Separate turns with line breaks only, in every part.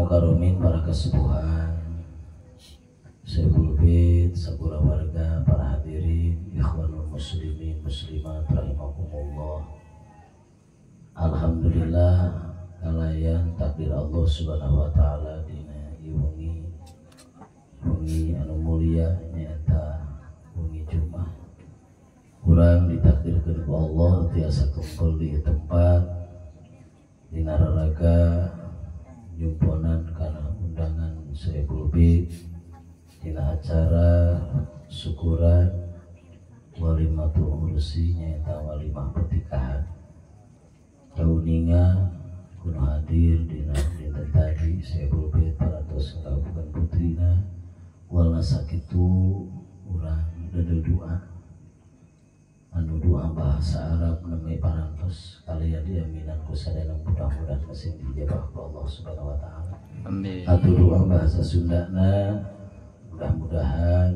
mukaromin para kesepuhan, Syekhul Bait, sabura warga, para hadirin, ikhwanul muslimin, muslimat, rahimakumullah. Alhamdulillah kalayan takdir Allah subhanahu wa ta'ala dina iwengi anu mulia nyata wengi Jumat. Kurang ditakdirkan ku Allah tiasa kumpul di tempat dina raraga jumponan karena undangan Syekhul Bait dina acara syukuran walimatul ursi nyaeta walimah petikahan kauninga kuno hadir dina dinten tadi Syekhul Bait parantos ngagungkeun putrina walna sakitu urang dadeu doa anu doa bahasa Arab nemai parantos kalian diaminan ku sadaya mudah-mudahan mesin dijabah ku Allah subhanahu wa ta'ala. Amin. Atuh doa bahasa Sundana mudah-mudahan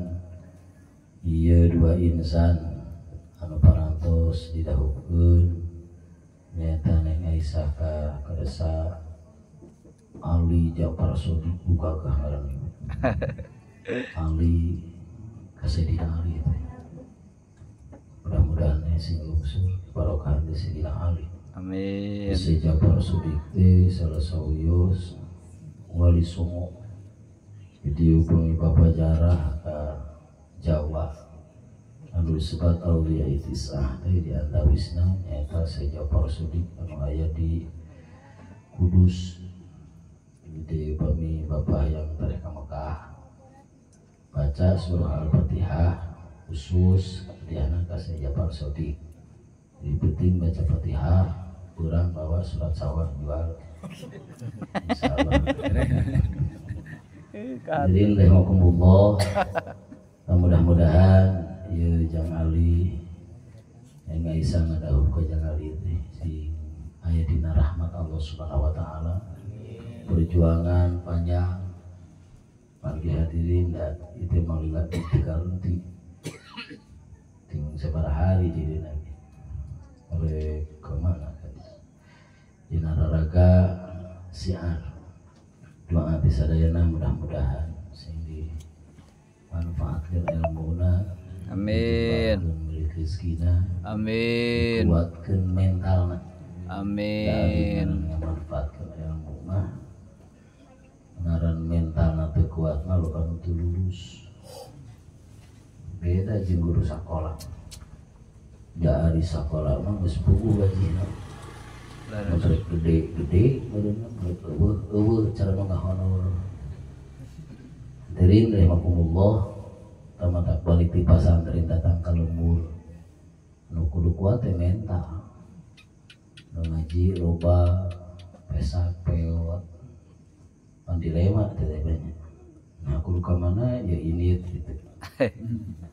ieu dua insan anu parantos didahulukeun nyaeta Neng Aisyah ka Desa Ali Ja'far Shodiq buka ngaran Ali Kasedina Ali itu. Mudah-mudahan sing lungsur barokah di Sayyidina Ali. Amin. Si Ja'far Shodiq teh salah sauyos wali songo dihubungi Bapak Jarah ke Jawa anu disebut Aulia Itisah teh di antawisna nyaeta si Ja'far Shodiq anu aya di Kudus di bami Bapak yang tarik ke Mekah baca surah Al-Fatihah khusus diana ka si Ja'far Shodiq di penting baca Fatihah kurang bawa surat sawah jual insyaallah. Jadi rahimakumullah mudah-mudahan ieu Jang Ali yang Aisyah ngadahuk ka Jang Ali teh sing aya dina rahmat Allah Subhanahu wa taala. Perjuangan panjang bagi hadirin dan itu malilat digarunti ting sabar hari di dina oleh kemana kan dina raraga siar doa bisadayana mudah-mudahan sing dimanfaatkeun ilmuna amin milik rezekina amin kuatkeun mentalna amin manfaatkeun ilmu mah ngaran mentalna teu kuat mah lo anu teu lulus beda jeung guru sakola da di sakola mah geus puguh gajina rek gede badanna rek eueuh cara mangga honor derin rahimakumullah tamata quality pasantren datang ka lembur nu kudu kuat teh mental nu ngaji loba pesak peot pan dilema teh banyak nah kudu ka mana ya ini gitu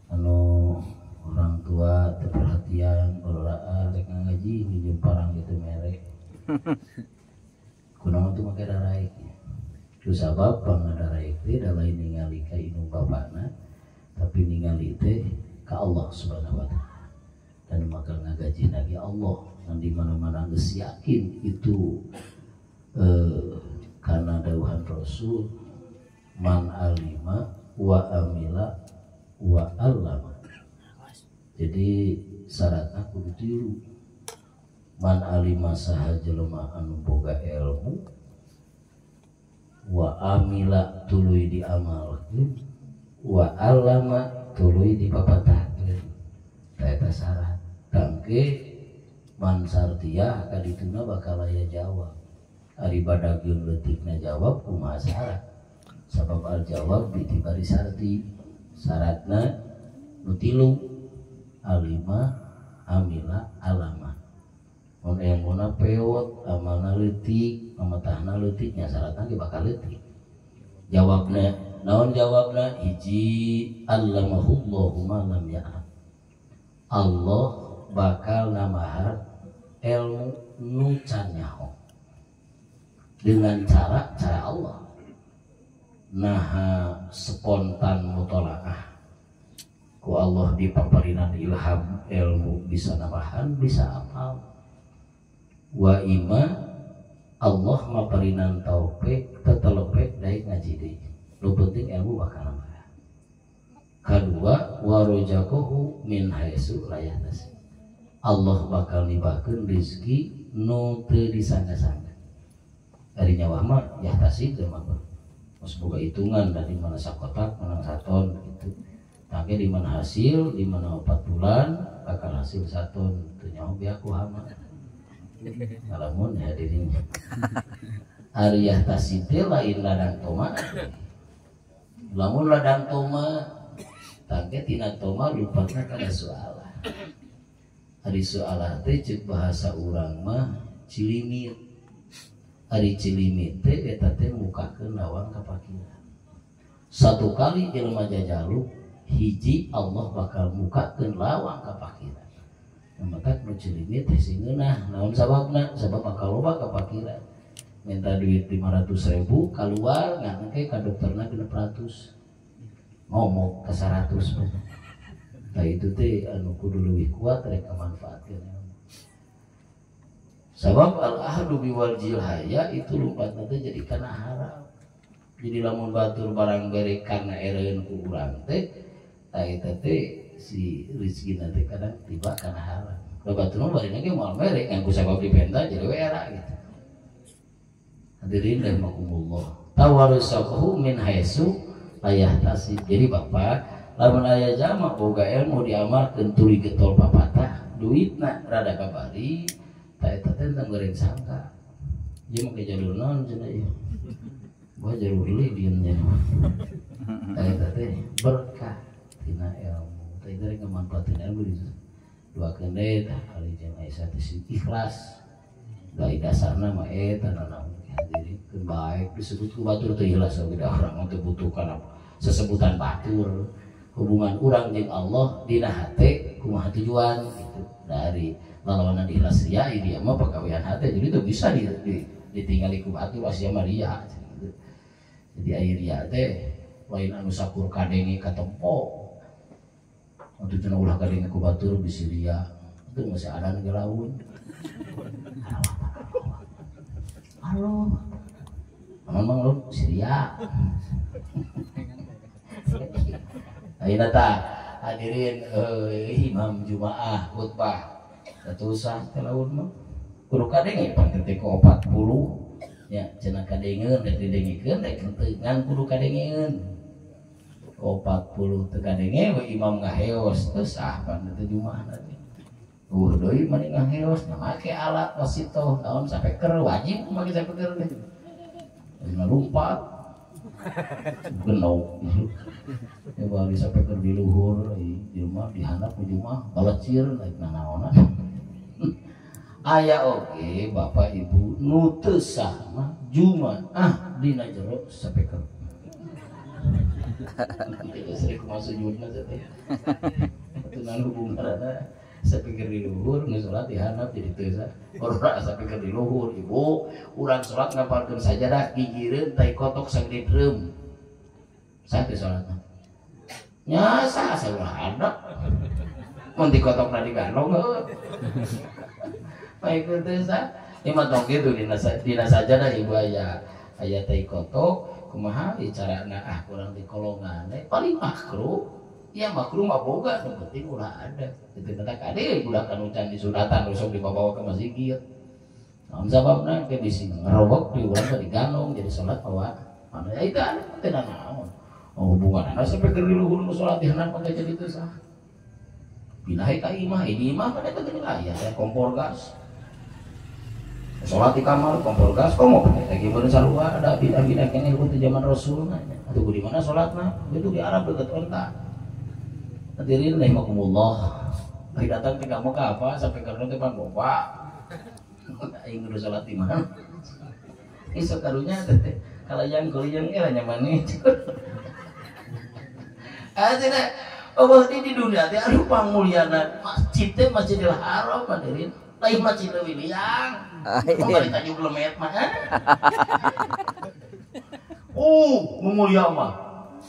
anu orang tua terperhatian peroraan rek ngaji minjem parang gitu merek kunaon tuh make daraik ku sabab pangdaraik teh da lain ningali ka indung bapana tapi ningali teh ka Allah Subhanahu wa taala dan maka ngagaji lagi Allah dan di mana-mana geus yakin itu karena dawuhan Rasul man alima wa amila wa allama. Jadi syaratna kudu tilu man alima saha jelema anu boga ilmu wa amila tuluy diamalkeun wa allama tuluy dipapatahkeun eta syarat tangke man sartia kadituna bakal aya jawab ari badageun leutikna jawab kumaha syarat sabab al jawab bitibari sarti syaratna nu tilu alima amila alama mun ilmuna peot amalna leutik pamatahna leutik nya syaratna ge bakal leutik jawabna naon jawabna hiji allamahullahu ma lam ya'lam Allah bakal namahar ilmu nu can nyaho dengan cara Allah naha spontan mutolaah ku Allah dipaparinan ilham ilmu bisa nambahan bisa apal wa ima Allah maparinan taufik tetelepek dari ngaji deui. Nu penting ilmu bakal nambah. Kedua, warojakohu min haitsu la yahtasib. Allah bakal nibakeun rezeki nu teu disangka-sangka. Dari nyawa mah yahtasib teh mah. Mas boga hitungan dari mana sakotak, mana saton gitu. Tapi di mana hasil, di mana 4 bulan bakal hasil saton teu nyaho biar aku hama. Ngalamun hadirin. Ari yahtasib teh lain ladang toma. Lamun ladang toma tangke tina toma lupatna kana soalah. Ari soalah teh ceuk bahasa urang mah cilimit. Ari cilimit teh eta teh mukakeun lawang ka pakiran. Satu kali jelema jajaluk hiji Allah bakal mukakeun lawang ka pakiran. Maka nu cilimit teh sing ngeunah naon sababna? Sabab bakal loba ka pakiran. Minta duit 500.000 keluar nganake ka dokterna 600. Ngomong ke 100. Nah itu teh anu kudu leuwih kuat rek manfaatkeun. Sabab al-ahdu biwal jilhaya itu lumpatna teh jadi kana haram. Jadi lamun batur barang bere kana ereun ku urang teh eta teh si rezeki nanti kadang tiba kana haram. Kalau batur mah bari ge moal mere nganggo sabab dipenta jadi wera gitu. Hadirin rahimakumullah. Tawarusahu min haitsu la yahtasib. Jadi Bapak, lamun aya jalma boga ilmu diamalkeun tuluy getol papatah, duitna rada kabari, ta eta teh teu goreng sangka. Ieu mah jalur naon cenah ieu. Bae jalur lilin nya. Ta eta teh berkah tina ilmu. Ta eta rek ngamanfaatkeun ilmu duakeun deui tah kali jeung Aisyah teh ikhlas. Dari dasarna mah eta naon hadirin baik disebut ku batur teh ikhlas oge urang teh butuhkan sesebutan batur. Hubungan urang jeung Allah dina hate kumaha tujuan gitu. Dari lalawanan ikhlas ria ieu mah pagawean hate jadi teu bisa ditinggali ku batur sia mah ria gitu. Jadi aya ria teh lain anu sakur kadenge katempo. Untuk cenah ulah kadenge ku batur bisi ria. Itu masih adan ge laun. Halo. Mamang lu Syria. Ayeuna tah hadirin imam Jumaah khutbah. Atusan teh laun mah. Kudu kadenge pan teh ku 40 nya cenah kadengeun rek didengikeun rek kenteungan kudu kadengeun. 40 teu kadenge we imam ngaheos teu sah pan teh Jumaah teh. Deui mani ngaheos make alat wasito naon sapeker wajib make sapeker teh. Dina lumpat. Genau. Ya bari sapeker di luhur jelema dihandap ku Jumaah balecir naik naonan. Aya oge Bapak Ibu nu teu sah mah Jumaah dina jero sapeker. Tidak sering masuk sujudna teh. Atunan hubunganna sapikeun di luhur nu salat dihandap jadi teu sah. Ora sapikeun di luhur Ibu, urang salat ngaparkeun sajadah gigireun tai kotok sagede dreum. Saha teh salatna? Nya saha salah hadap. Mun di kotokna digandong heuh. Baik teu sah. Ieu mah tong kitu dina sajadah Ibu aya tai kotok kumaha carana kurang di kolongan paling makruh. Ya makruh mah boga nu penting ulah ada. Kitu teh kade budak anu can disunatan sok dibawa ke masjid. Naon sababna ke bisi ngerobok di urang teh digandong jadi salat bawa. Anu ya itu anu teh naon. Oh hubunganna sampai keur di luhur nu salat dihandap pake jadi teu sah. Binahe ka imah, ini imah pada teu aya kompor gas. Salat di kamar kompor gas komo lagi bener sarua ada bidah-bidah kene ku zaman Rasul nya. Atuh di mana salatna? Itu di Arab dekat onta. Hadirin rahimakumullah. Bari datang ke kamu ke apa sampai karena teh Bapak. Aing kudu salat di mana? Ieu karunya teh kalayang kuliang era nyaman nih. Ayeuna Allah di dunia teh anu panguliana masjid teh Masjidil Haram hadirin. Lain masjid leuwih liang. Kembali tanya blemet mah. Mulia mah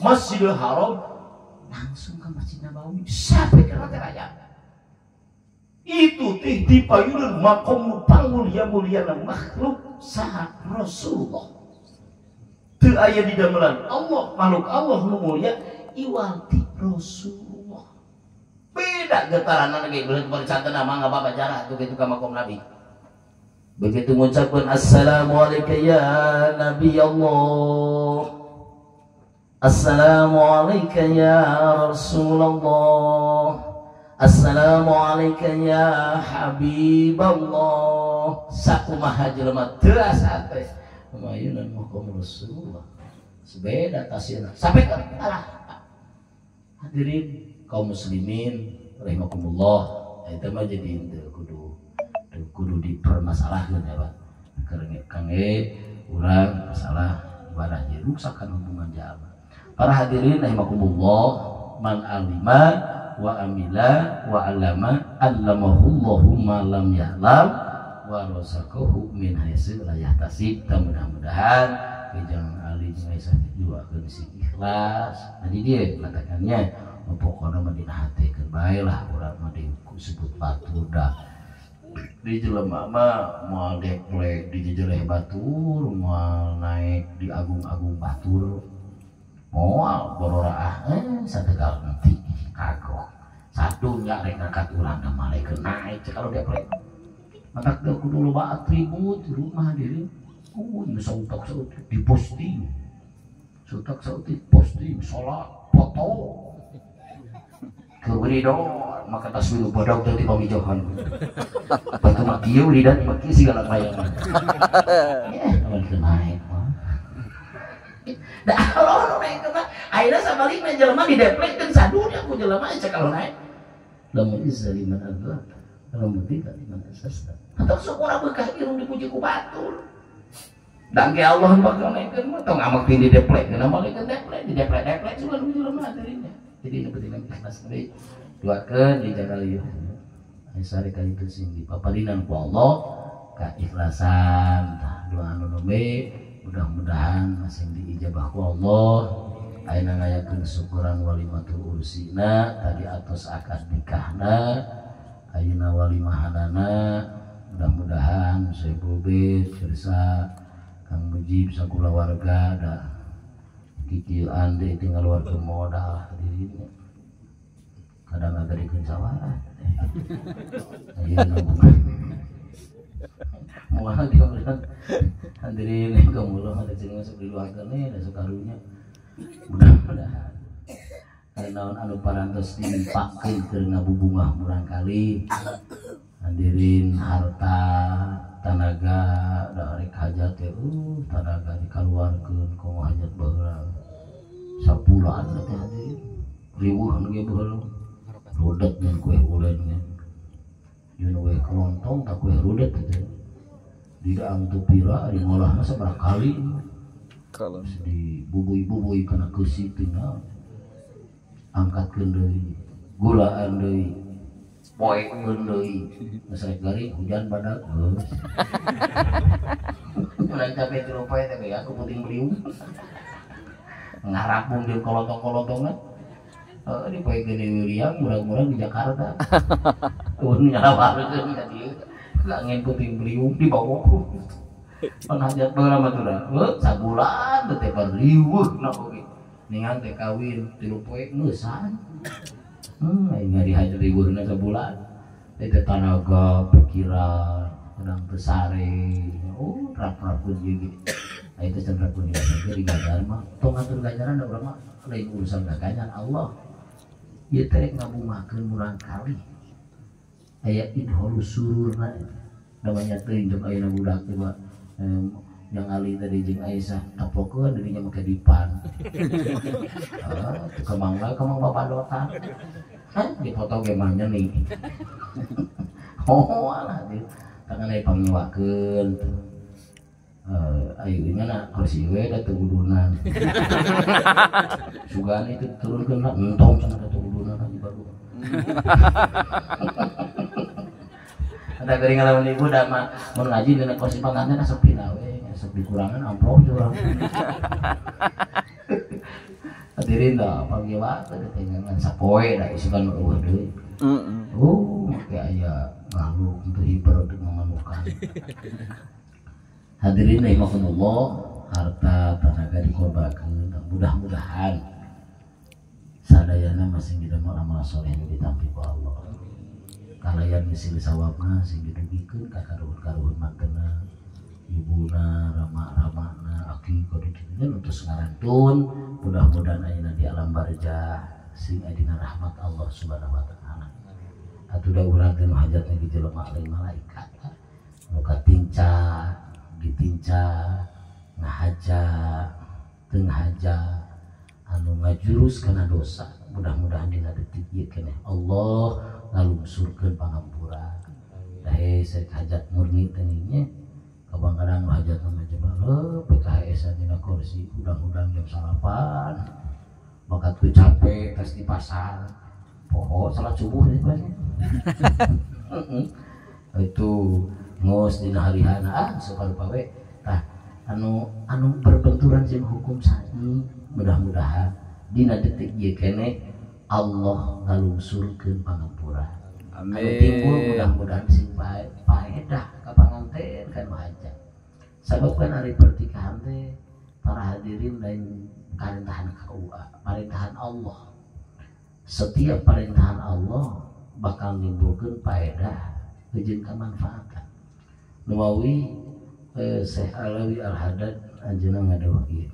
Masjidil Haram langsung ke Masjid Nabawi sampai ke Raya. Itu teh dipayunkeun makom pangmulia-muliana makhluk saha Rasulullah. Teu aya di damelan Allah, makhluk Allah nu mulia iwati Rasulullah. Beda getaranna ge beuleuh percantana mangga Bapak jarah tuh kitu ka makom Nabi. Begitu mengucapkan assalamualaikum ya Nabi Allah, assalamualaikum ya Rasulullah, assalamualaikum ya Habiballah. Sakumaha jelema teu asa teh mayunan makom Rasulullah. Sebeda tasina sampai ka alah. Hadirin kaum muslimin rahimakumullah, eta mah jadi kudu dipermasalahkan ya Pak. Kangge urang masalah ibadah jadi rusakkan hubungan jamaah. Para hadirin rahimakumullah, man alima wa amila wa alama allamahullahu ma lam ya'lam wa razaqahu min haitsu la yahtasib. Mudah-mudahan jangan alim Aisyah juga sing ikhlas. Tadi dia katakannya pokoknya mah dina hate keur bae lah urang mah disebut batur dah. Di jelema mah moal deplek di jejeleh batur, moal naik di agung-agung batur, moal bororaah sategal nanti kagok satu nggak rek ngangkat urang da malaikat naik cek kalau deplek matak teu kudu loba atribut di rumah diri. Ieu sautak sautik diposting, sautak sautik posting salat foto keberi dong maka taswiru bodoh tadi pamijohan batu makiu lidah maki segala layangan awan kenaik dah Allah naik kena akhirnya sama lima jelema di deplek dan sadunya aku jelema aja kalau naik lamun izaliman Allah lamun tidak liman asasta atau syukur bekah irung dipuji ku batur dan ke Allah bakal naikkeun mah tong amak di deplek kenapa malaikat deplek di deplek sugan jelema dirinya. Jadi ini penting ikhlas tadi doakan dijaga lieu. Aisyah kali itu sing dipaparinan ku Allah keikhlasan doa anu nombe mudah-mudahan masing diijabah ku Allah. Ayeuna ngayakeun syukuran walimatul ursina tadi atos akad nikahna ayeuna walimahanana mudah-mudahan saya bobe firsa Kang Mujib sakula warga da kiki ande tinggal warga modal dirinya kadang agak dikeun sawah ayeuna nabungan moal diomongkeun hadirin kamulo ada jeung masuk di luar kana da sakarunya mudah-mudahan aya naon anu parantos dipakeun keur ngabubungah murang kali hadirin harta tanaga da rek hajat teh tanaga dikaluarkeun ku hajat baheula sapulaan teh hadirin riweuh anu ge baheula rudet dan kue ulen nya yeuna we kelontong tak kue rudet teh didaang tu pira di ngolahna sabaraha kali kalau di bubui-bubui kana keusi tinggal angkatkeun deui gulaan deui poekeun deui geus rek garing hujan badak geus mulai capek ti poe teh aku puting beliung ngarapung di kolotong-kolontongan di poe gede William murang-murang di Jakarta tuh nyalawarkeun ka dieu langit puting beliung di bawah penghajat baheula mah teh sabulan teh riweuh na oge ningan teh kawin 3 poe ngeusan aing ngari hajat riweuhna sabulan teh tanaga pikiran udang besare rap-rapun ieu ge aya teh can rapun di gajar mah tong ngatur gajaran da urang mah lain urusan gaganyan Allah ieu teh rek ngabungakeun murang kali aya idholus sururna namanya teuing jeung ayeuna budak teh mah yang Ali tadi jeung Aisyah tapokeun dirinya make dipan kemang papadotan dipoto ge mah nih oh alah di tangan aya pangiwakeun ayo na kursi we da tugudunan sugan itu turunkeun na entong cenah da tugudunan di baru ada gering ngalamun ibu da mah mun ngaji dina kursi panganten sepi na we sok dikurangan amplop curang hadirin da pangiwa teh dengan sapoe da isukan eueuh deui make aya lalu untuk hibar untuk memanukan. Hadirin rahimakumullah, harta tenaga dikorbankan, mudah-mudahan sadayana masih didamal amal soleh yang ditampi ku Allah. Kalayan misi sawabna sing didugikeun ka karuhun-karuhun mantena, ibuna, rama-ramana, aki kudu dikeun untuk ngarantun, mudah-mudahan ayeuna di alam barzah sing adina rahmat Allah Subhanahu wa taala. Atuda urang teh hajatna di jelema lain malaikat. Nu katinca, ditinca, ngahaja, teu ngahaja, anu ngajurus kana dosa. Mudah-mudahan dina detik ieu keneh Allah ngalungsurkeun pangampura. Dahe saek hajat murni teh nya kadang-kadang hajat mah jebal PKS dina kursi udang-udang jam 8 bakat ku capek tes di pasar poho salat subuh teh banyak. Itu ngos dina harihana saparupa we tah anu berbenturan jeung hukum syar'i. Mudah-mudahan dina detik ieu keneh Allah ngalungsurkeun pangampura. Amin. Anu timbul mudah-mudahan sing paedah ka panganten kan hajat. Sabab kan hari pertikahan teh para hadirin lain perintahan KUA, perintahan Allah. Setiap perintahan Allah bakal nimbulkeun paedah jeung kamanfaatan. Nuawi Syekh Alawi Al-Haddad anjeunna ngadawuh ieu.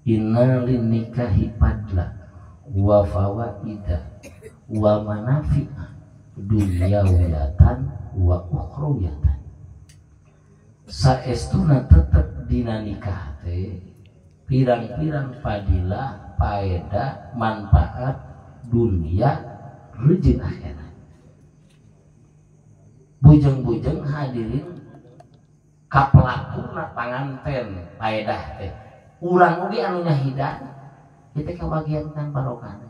Inna lin nikahi padla wa fawaida wa manafi'a dunyawiyatan wa ukhrawiyatan. Saestuna tetep dina nikah teh pirang-pirang fadilah, faedah, manfaat dunia jeung akhirat. Bujeng-bujeng hadirin ka pelakuna panganten faedah teh urang oge anu nyahidan ieu teh kabagian kan barokahna.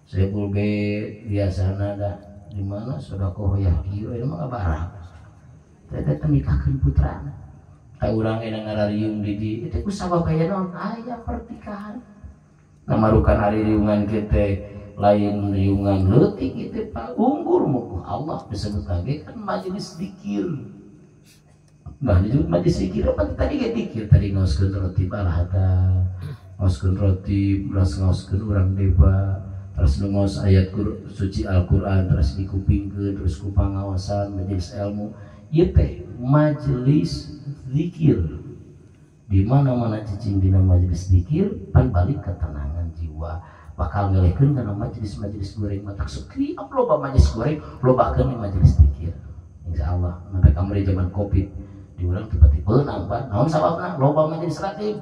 Sebul ge biasana da di mana sedekah hoyah kieu ieu mah barang. Teh teh nikahkeun putrana. Ka urang ena ngarariung di dieu teh ku sabab aya naon aya pertikahan. Namarukan ari riungan kieu teh lain riungan leutik kieu Pak unggur muku Allah disebut lagi kan majelis zikir. Nah, disebut majelis zikir apa tadi ge zikir tadi ngaoskeun roti balahata, ngaoskeun roti, beras ngaoskeun urang deba, terus ngaos ayat suci Al-Qur'an terus dikupingkeun terus ku pangaosan majelis ilmu. Ieu teh majelis zikir. Di mana-mana cicing dina majelis zikir pan balik ketenangan jiwa. Bakal ngelehkeun kana majelis-majelis goreng mata sukri loba majelis goreng lobakeun di majelis zikir. Insyaallah nanti kamari zaman Covid di urang tiba-tiba nampak naon sababna loba majelis ratib.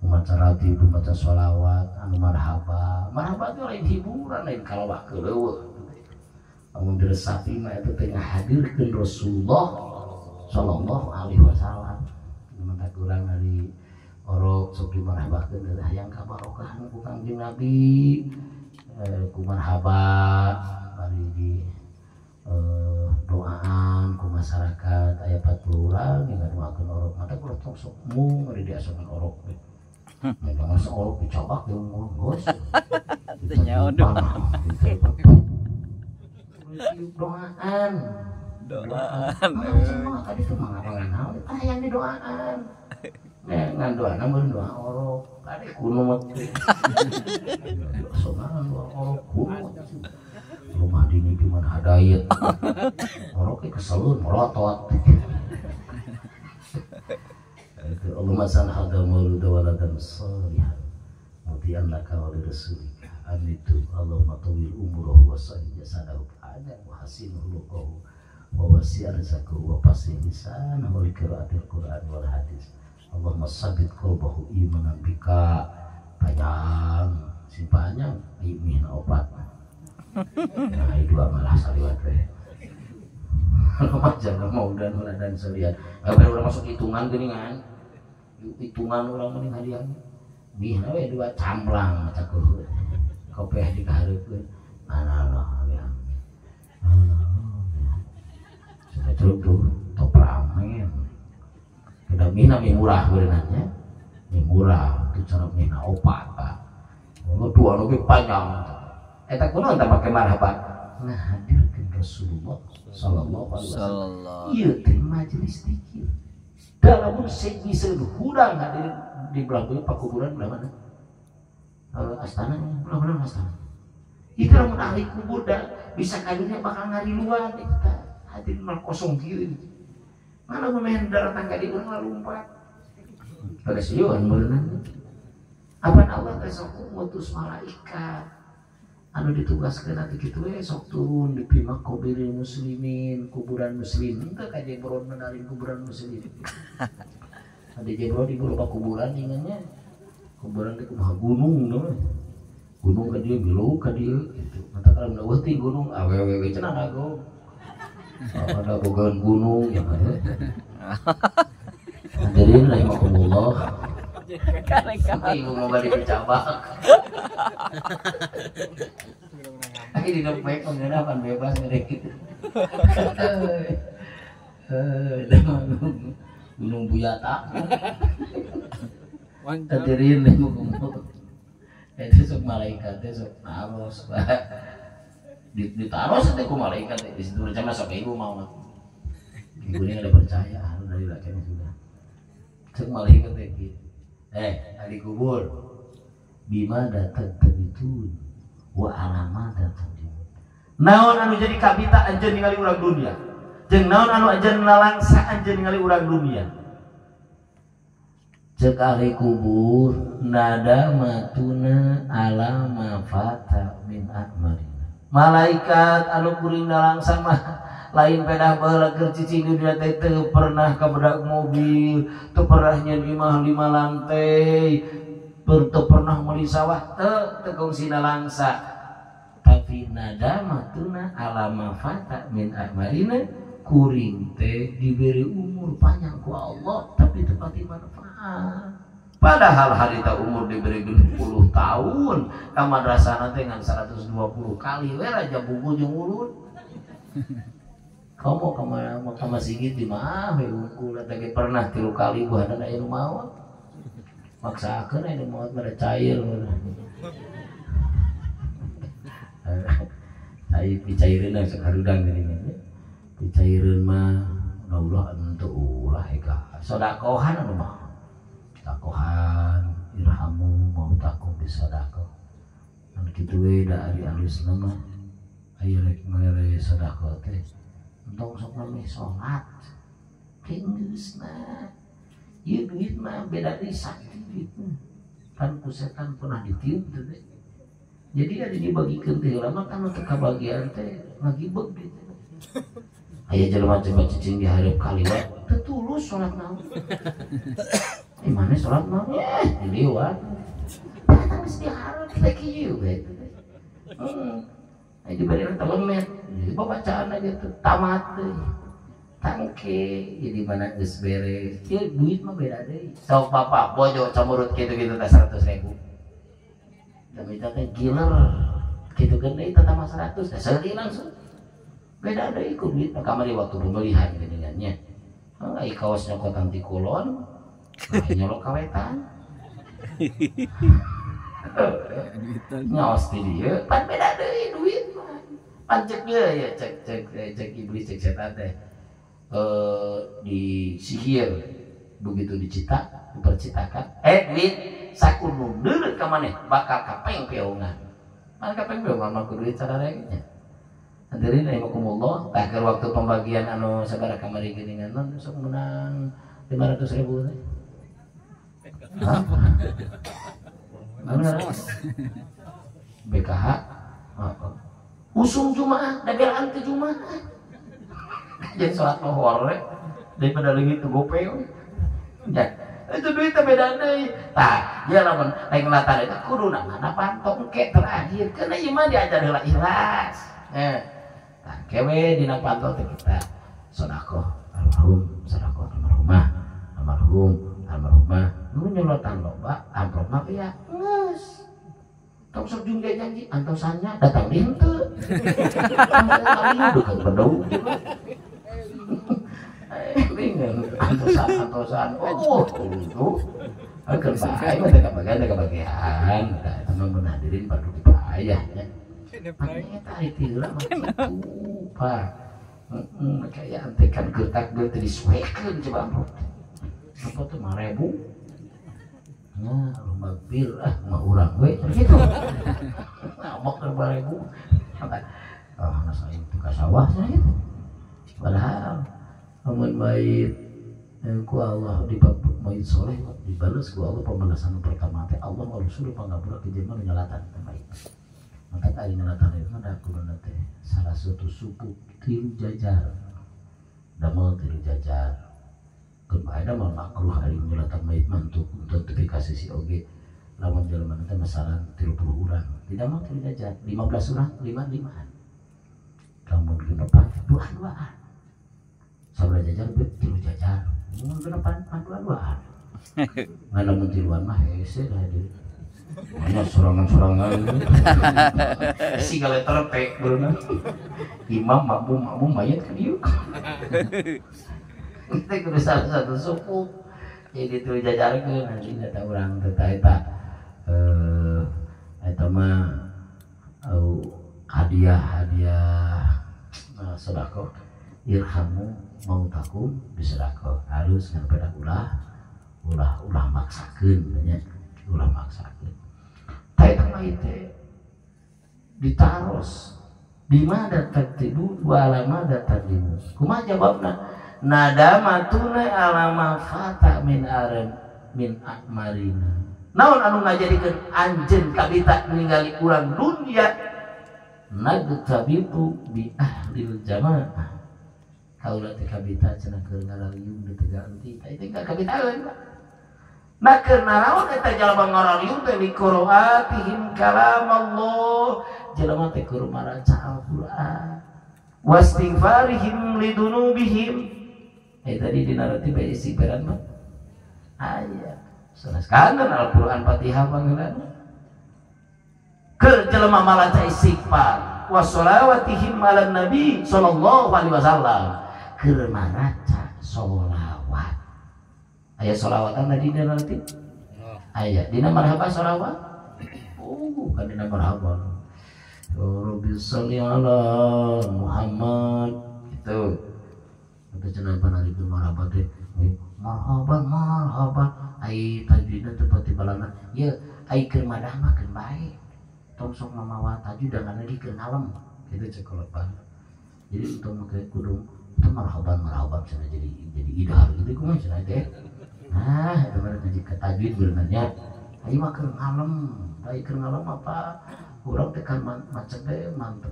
Maca ratib, maca sholawat, anu marhaba. Marhaba itu lain hiburan, lain kalawah keleuweung. Amun diresapi mah eta teh ngahadirkeun Rasulullah sallallahu alaihi wasallam. Mantap urang ari orok sok dimarhabakeun dah yang kabarokahan ku Kangjeng Nabi. Ku marhaba bari di doaan ku masyarakat aya 40 urang yang ngadoakeun orok. Mata kudu sok mung ari diasokan orok. Memang orok dicabak jeung ngos. Teu nyaho doaan. Tadi tuh mangarangan naon? Yang didoaan. Ngan doana mun doa orok. Tadi kuno mah. Sorangan doa orok kuno. Rumah dini cuman hadayat. Orok ke keselun melotot. Allahumma san hada mauluda waladan salihan. Mutian laka wa rasulika. Amitu Allahumma tawil umurahu wa sahih jasadahu ka'adan wa hasin hulukahu wa wasi' rizaqahu wa fasih lisanahu wa qira'atil Qur'an wal hadis. Allahumma sabbit qalbahu imanan bika. Panjang si panjang imihna opat. Nah itu amalah saliwat teh. Jangan mau dan waladan salihan. Apa orang masuk hitungan geuningan. Hitungan orang mending hadiah. Bihna we dua camblang maca kuhur. Kopeh dikahareukeun. Analah ya. Sudah cukup top ramen. Udah mina mie murah beunanya. Mie murah itu cara mina opat Pak. Oh dua lebih panjang. Eta kunaon teh make marhaban. Nah hadirkeun Rasulullah sallallahu alaihi wasallam. Ieu teh majelis zikir. Dalam bisa hudang hadir di belakang pakuburan belah mana? Astana, belah astana. Itu lamun ahli kubur dah bisa kadunya bakal ngariluan kita hadir mal kosong kieu. Mana main darah tangga di urang lompat. Pada sieuan beunang. Apan Allah teh sok ngutus malaikat anu ditugaskeun atuh kitu we sok turun di pima kubiril muslimin, kuburan muslim. Henteu ka jebron menalin kuburan muslim. Ada jebron di beberapa kuburan ingannya. Kuburan teh kumaha gunung teh. Gunung ka dieu belok ka dieu gitu. Mata kalau meueuh ti gunung awewe cenah ago. Ada bogaan gunung yang ada. Hadirin rahimakumullah. Ibu mau balik bercabak. Ini di dompet penggenapan bebas ngedekit. Gunung Buyata. Hadirin rahimakumullah. Itu sok malaikat itu sok naros. Ditaros teh ku malaikat di situ rencana sok ibu mau. Ibu ini ada percaya dari lakinya sudah. Sok malaikat teh gitu. Ahli kubur bima datang itu wa alamat datang naon anu jadi kabita anjeun ningali urang dunia jeung naon anu anjeun lalangsa anjeun ningali urang dunia ceuk ahli kubur nada matuna alama fata min akmarina malaikat anu kuring lalangsa mah lain pedah baheula keur cicing dunia teh teu pernah kabedak mobil, teu pernah nyeun imah 5 lantai, teu pernah meuli sawah, teu kungsina langsa. Tapi nadamatuna alama fata min amarina kuring teh diberi umur panjang ku Allah tapi teu pati manfaat. Padahal harita umur diberi 20 tahun, ka madrasahna teh ngan 120 kali we raja buku jeung ulun. Kamu kama sigit di mah hungkul teh pernah 3 kali buanan aya nu maot. Maksakeun aya nu maot bade cair. Ai dicaireun sok harudang gini. Dicaireun mah Allah ente ulah eka. Sedekahan anu mah. Sedekahan irhamu mautakum bisadaqah. Anu kitu we da ari alusna mah aya rek mere sedekah teh. Entong sok nami sholat keenggeusna ieu duit mah beda deui sakti duit mah kan ku setan pernah ditiup teh jadi ada dibagikeun teh lama kan untuk kabagian teh ngagibeg gitu aya jelema coba cicing di hareup kaliwat teu tulus sholat naon mana sholat naon diliwat eta geus dihareup kita kieu we ayo diberi telemet bacaan aja tuh tamat deh tangke jadi mana geus beres ya duit mah beda deh sok bapak bojo camurut gitu-gitu teh 100.000 tapi teh giler gitu gede teh tambah 100 teh seuli langsung beda deh ikut duit mah kamari waktu pembelian geuningannya ai kaos nyokot anti kulon nyolok kawetan ngaos di dieu pan beda deui duit mah pancek ya cek iblis cek setan teh disihir begitu dicita dipercitakan duit sakunu deureut ka maneh bakal kapeng peongan mana kapeng peongan mah kudu duit sadaranya hadirin rahimakumullah tah keur waktu pembagian anu sabaraha kamari geuningan non sok menang 500.000 teh mana BKH usung Jumaah, dagelan ke Jumaah. Jadi sholat lohor daripada lagi itu gopeng. Ya, itu duitnya beda deh. Tah, ya lamun lain latar itu kudu mana pantong ke terakhir. Karena iman diajar heula ikhlas. Tah, kewe dina pantong teh kita sedekah almarhumah, almarhumah. Nu nyolotan loba, amplopna ya geus. Tong sok jeung janji antosannya datang di henteu. Bukan pedau. Bingung antosan. Oh, itu. Akan bae mah teh kabagian. Teman-teman hadirin padu dipayah ya. makanya tadi tiura pak kayak antekan getak dia disuekeun coba apa tuh 5.000 nah rumah bir mah urang we gitu ngabok ke 5.000 nah saya itu ke sawah gitu padahal amun bait ku Allah di bait soleh dibalas ku Allah pembalasan pertama teh Allah Rasul pangapura ke jelema nyalatan baik maka ari nyalatan itu ada kuluna teh salah satu suku tilu jajar damel tilu jajar keun ada mah makruh ari nyalatan bait mantuk untuk dikasih si oge lamun jelema teh masalah 30 urang tidak mau tilu jajar 15 urang 5-5an lamun genepan 2-2an sabaraha jajar tilu jajar mun genepan 2-2an ngana mun tiluan mah hese dah deui hanya sorangan-sorangan si galeter teh berenang imam makmum mayat kan yuk kita kudu salah satu suku jadi itu jajarkeun nanti data urang teh eta eta mah hadiah sedekah irhamu mautakum bisedekah harus ngarepeda ulah maksakeun nya ulah maksakeun eta mah teh ditaros di mana tertidu wa alama datadimu kumaha jawabna nadamatuna alama fata min akmarina naon anu ngajadikeun anjeun kabita ningali urang dunya nagtabitu bi ahlil jamaah kaula teh kabita cenah keur ngarariung di teu enti eta enggak kabitaeun nah karena naon eta jalma ngarariung teh di qiraatihim kalam Allah jalma teh keur maraca Al-Qur'an wastighfarihim lidunubihim tadi dina roti bae istighfaran mah aya sanes kangen Al-Qur'an Fatihah pangeunana keur jelema malaca istighfar wa sholawatihim ala nabi sallallahu alaihi wasallam keur maraca sholawat aya sholawatan tadi dina nanti aya dina marhaba sholawat kan dina marhaba Rabbi sholli ala Muhammad gitu itu cenah panari itu marhaba teh marhaban ai tajwidna teu pati balana ye ai keur madah mah keur bae tong sok mamawa tajwid dengan lagi keur ngalem kitu cek kalepan jadi untuk make kudu itu marhaban cenah jadi idhar gitu kumaha cenah teh nah eta mah ngaji ka tajwid beunanya ai mah keur ngalem bae keur ngalem apa urang teh kan macet teh mantep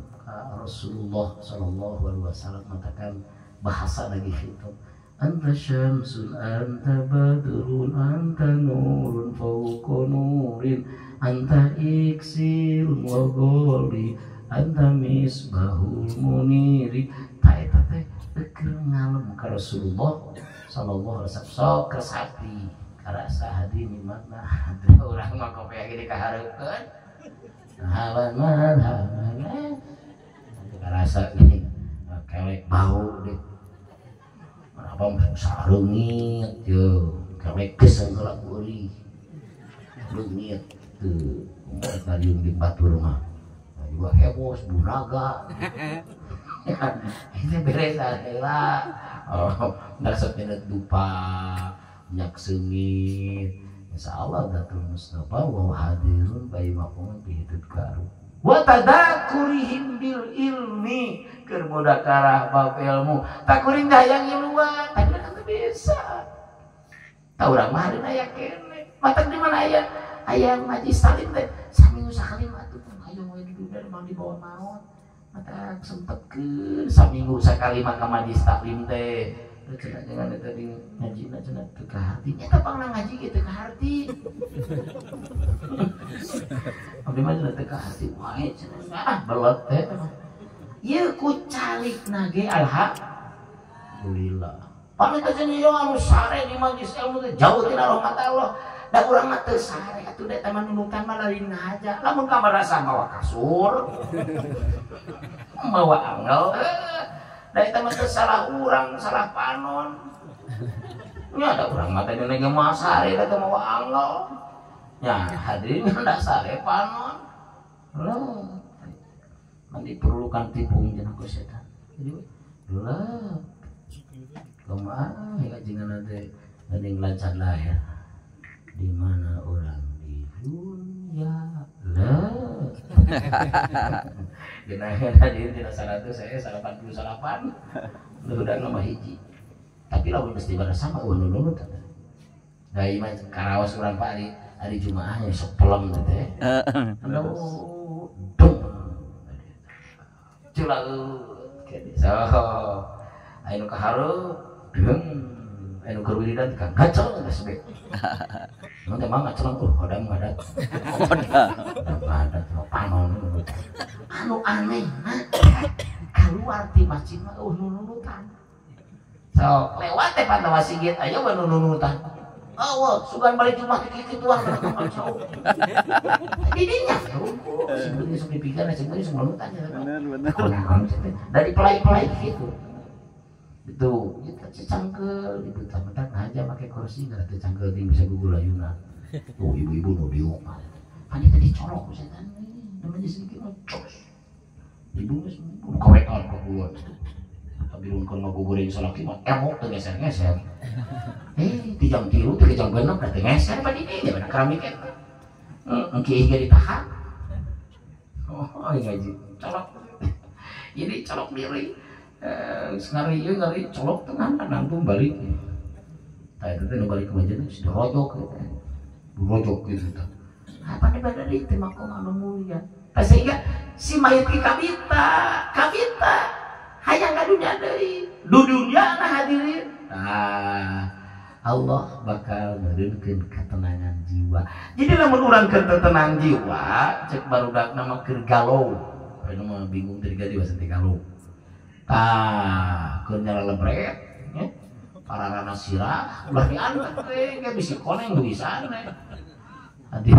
Rasulullah sallallahu alaihi wasallam mengatakan bahasa lagi itu anta syamsun anta badrun anta nurun fawqa nurin anta iksirun wa ghali anta misbahul muniri ta eta teh keur ngalem ka Rasulullah sallallahu alaihi wasallam sok kersati karasa hadi nimana urang mah kopi ge dikahareukeun halan marhaban karasa gini kelek bau deh apa sarungit yo kelek geus heula kuring leungit teu tadiung di batur mah juga heboh bunaga ini beres heula ngasep dupa nyak seungit insyaallah datul mustafa wa hadirun bayi mapungan pihitut karu wa tadakurihim bil ilmi keur mudakarah bab ilmu tak kuring hayang iluan tapi kan bisa tah urang mah hareuna aya keneh matak di mana aya ngaji salim teh saminggu sakali mah atuh ayo we di duda mah dibawa naon matak sempetkeun saminggu sakali mah ka majlis taklim teh cenah jangan tadi ngajina cenah teu ka harti eta pangna ngaji ge teu ka harti abdi mah teu ka harti wae cenah belot teh ieu ku calikna ge alhamdulillah pamit cenah yo anu sare di majlis ilmu teh jauh tina rahmat Allah da urang mah teu sare atuh da taman nunukan mah dari ngaja lamun ka marasa mawa kasur mawa angel da eta mah teu salah urang salah panon nya da urang mah teh nege mah sare da teu mawa angel nya hadirin da sare panon diperlukan tipung cenah ku setan. Jadi lah kumaha ya jangan ada geuning lancar lahir. Di mana orang di dunia lah. Genaheun hadir dina 100 saya 88. Udah nomor hiji. Tapi lamun mesti pada sama nunut. Da ieu mah karaos urang Pak ari Jumaah ya sok pelem teh teh. Aduh. Cula kene. So. Anu kaharup anu keur wiridan kan ngacel geus be. Mun teh mah ngacel hodang ngadat. Ngadat mah panon. Anu aneh keluar ti masjid mah nunutan. So lewat teh pantawa sigit aya we nunutan. Awal sugan balik rumah kitu tuang ka jauh. Didinya sebenarnya sok dipikir sebenarnya sok nunutan ya. Benar. Dari pelai-pelai gitu. Itu kita cangkel itu tamat aja pakai kursi nggak ada cangkel dia bisa gugul ayunan. Tuh ibu-ibu nu diuk kan tadi colok setan namanya sedikit ngecos ibu geus kawekan ka gua tapi mun keur ngagugureng salaki mah emok teu geser-geser ti jam 3 teh ke jam 6 da teu geser padi dia bener keramik eta engke ge ditahan ngaji colok jadi colok diri ngari colok tengah nangtung balik. Tah itu teh nu balik ke masjid geus dirojok gitu. Dirojok gitu tah. Apa nih pada di teh makom anu mulia. Tah sehingga si mayit ki kabita hayang ka dunya deui. Du dunya na hadirin. Allah bakal meureukeun ketenangan jiwa. Jadi lamun urang keur tenang jiwa, cek barudakna mah keur galau. Anu mah bingung teh gadi bahasa teh galau. Keur nyala lebret nya pararana sirah ulah diangkat teh ge bisi koneng bisa teh hadir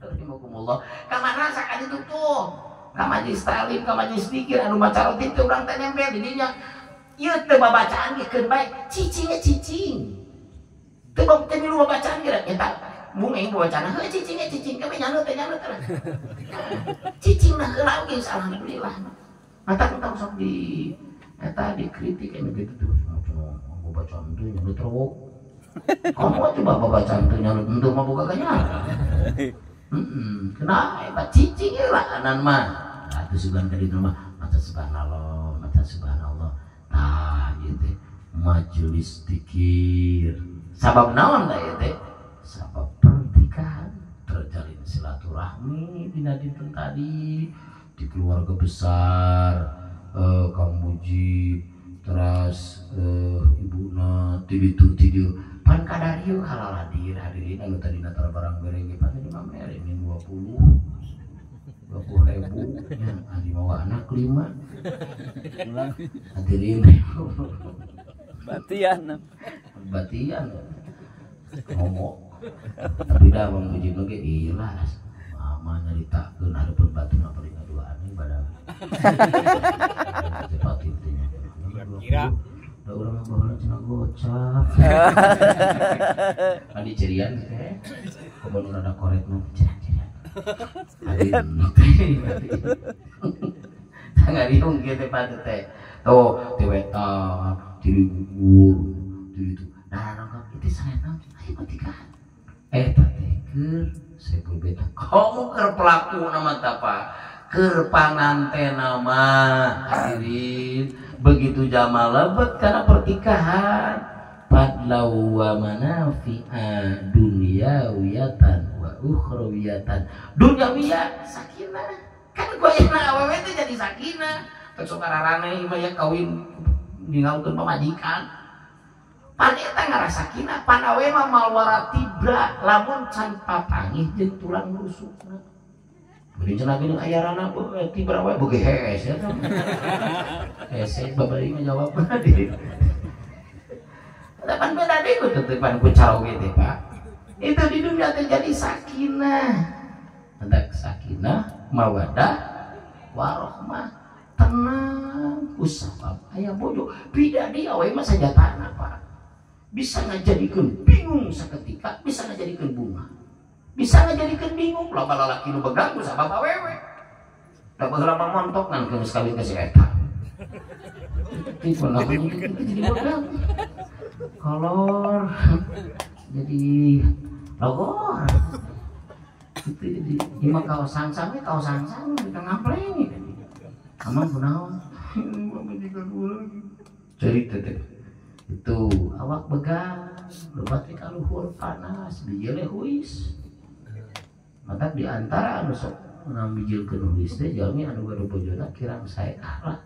rahimakumullah ka mana sakali itu tuh ka majlis talim ka majlis zikir anu maca rutin teh urang teh nempel di dinya ieu teh babacaan ge keun bae cicingnya cicing teu milu babacaan ge eta mung aing babacaan heuh cicingnya cicing kami nyanut teh cicing nah heula ge alhamdulillah. Mata kita usah di eta dikritik anu gitu tuh mau bacaan teh nyamut teruk. Kamu coba bacaan teh nyamut henteu mah boga kanya. Kenapa eta cicing lah anan mah. Atuh sugan ka ditu mah maca subhanallah. Tah ieu teh majelis zikir. Sabab naon da ieu teh? Sabab pernikahan terjalin silaturahmi dina dinten tadi. Di keluarga besar Kang Mujib terus ibuna tiditu pan kadarieu halal hadirin anu tadi natara barang bereng ge pan tadi mamer ini 20.000 nya ari mawa anak 5 hadirin batian ngomong tapi dah Bang Mujib ge ieu mama nyaritakeun hareupeun batur apa dina duaan ibadah. Cepat intinya. Kira da urang mah baheula cenah gocap. Adi cerian teh. Kumaha rada koret mah cerian. Adin. Tangariung kieu teh pade teh. Tuh, diwetok, diribur, itu. Nah, nangkap itu saena ayo petikahan. Eta teh keur sepul beta kamu keur pelaku nama tapa keur panganten nama hadirin begitu jama lebet karena pertikahan padlau wa manafi'a dunyawiyatan wa ukhrawiyatan dunyawiyah sakinah kan goyana awewe teh jadi sakinah teh sok ararane ieu ya kawin ninggalkeun pamajikan pan eta ngarasa sakinah pan awe mah malwara tibra lamun can papangih jeung tulang rusukna. Beureun cenah geuning ayarana tibra wae beuge hees ya tah. Hees babari ngajawabna deui. Tapi beda deui ku tetepan ku caro ge teh Pak. Itu di dunia teh jadi sakinah. Hendak sakinah, mawaddah, warahmah, tenang, usabab aya bojo. Bida di awe mah sanjatana Pak. Bisa ngajadikeun bingung saketika, bisa ngajadikeun bunga. Bisa ngajadikeun bingung loba lalaki nu begang ku sabab awewe. Tak bageula pamontok kan geus kawin ka si eta. Tipe namanya jadi budak. Kolor jadi logor. Itu jadi imah kaos sangsang kita ngapleng. Aman kunaon? Bapak juga gua lagi. Cerita teh. Itu awak begang, lebat ka luhur panas, bijile huis. Mata di antara anu sok ngambilkeun huis teh jalmi anu gaduh bojona kirang sae kalah.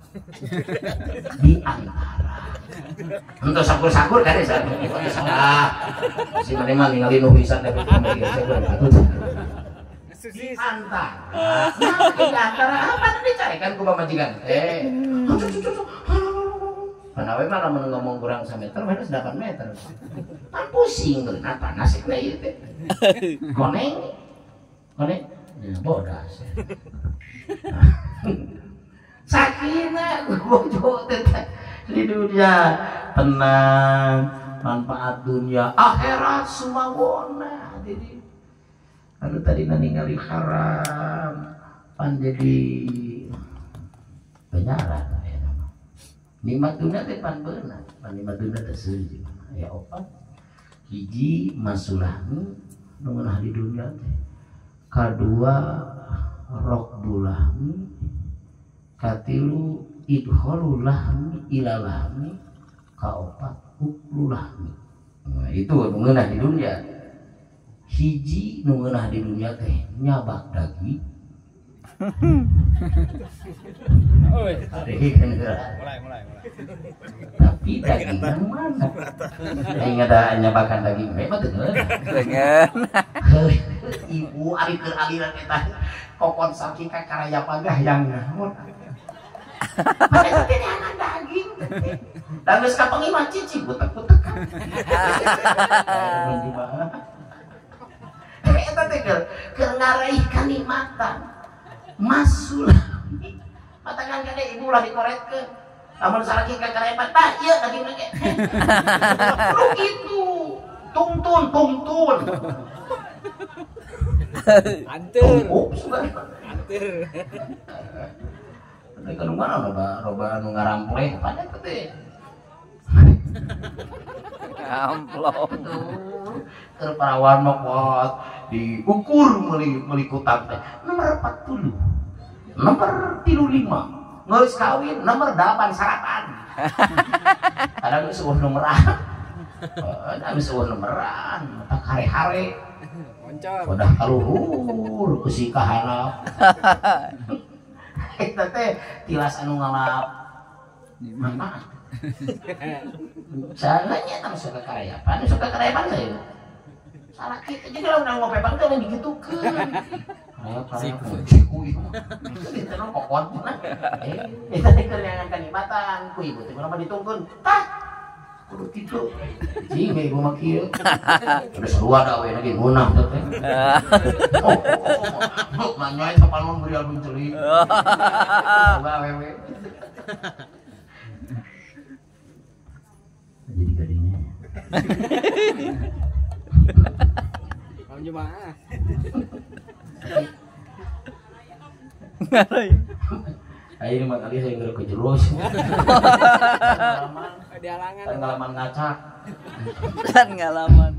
Di antara. Untuk sakur-sakur kade salah. Si mane mah ningali nu huisan teh kembali sakur atuh. Di antara. Nah, di antara apa dicarekan ku pamajikan teh? Panawe mah lamun ngomong kurang 1 meter, minus 8 meter. Kan pusing geus apa nasibna ieu teh. Koneng. Ya bodas. Sakinah bojo teh di dunia tenang, manfaat dunia, akhirat sumawona. Jadi anu tadi ningali haram pan jadi penjara. Nikmat dunia teh pan beunang, pan nikmat dunia teh seujeuh. Ya opat. Hiji masulahmi nu ngeunah di dunia teh. Kadua rokdulahmi. Katilu idholulahmi ilalahmi. Kaopat uklulahmi. Nah, itu nu ngeunah di dunia. Hiji nu ngeunah di dunia teh nyabak daging. Mulai. Tapi daging yang mana? Ingat ada nyabakan daging, memang dengar. Ibu ari keur aliran eta kokon saking kakaraya pagah yang naon. Padahal teh anak daging. Dan geus kapengimah cicing butek-butek. Eta teh keur ngaraih kanikmatan. Masulami matakan kade ibu lah dikoretkeun lamun salaki kakarepan tah ieu daging ge lu gitu tuntun anteur anteur kan mana loba anu ngarampleh pada teh amplop keur parawan mah diukur meuli kutang teh nomor 40 nomor 35 geus kawin nomor 8 saratan kadang geus eueuh nomoran geus eueuh nomoran tak hare-hare moncor udah kaluhur besi kahanap eta teh tilas anu ngalap mana salahnya tak suka karayapan saya salah kita jadi lawan ngopi bang teh digitukeun siku ieu itu nu kokon eta teh keur nyangan kanikmatan ku ibu teh mah ditungkeun tah kudu kitu jing ibu mah kieu geus sarua da we lagi munah teh oh nanya eta panon beri album ceuli coba wewe jadi gadinya mau jemaah ayo mah kali saya ngeureuk kejeros di halangan pengalaman ngacak kan ngalaman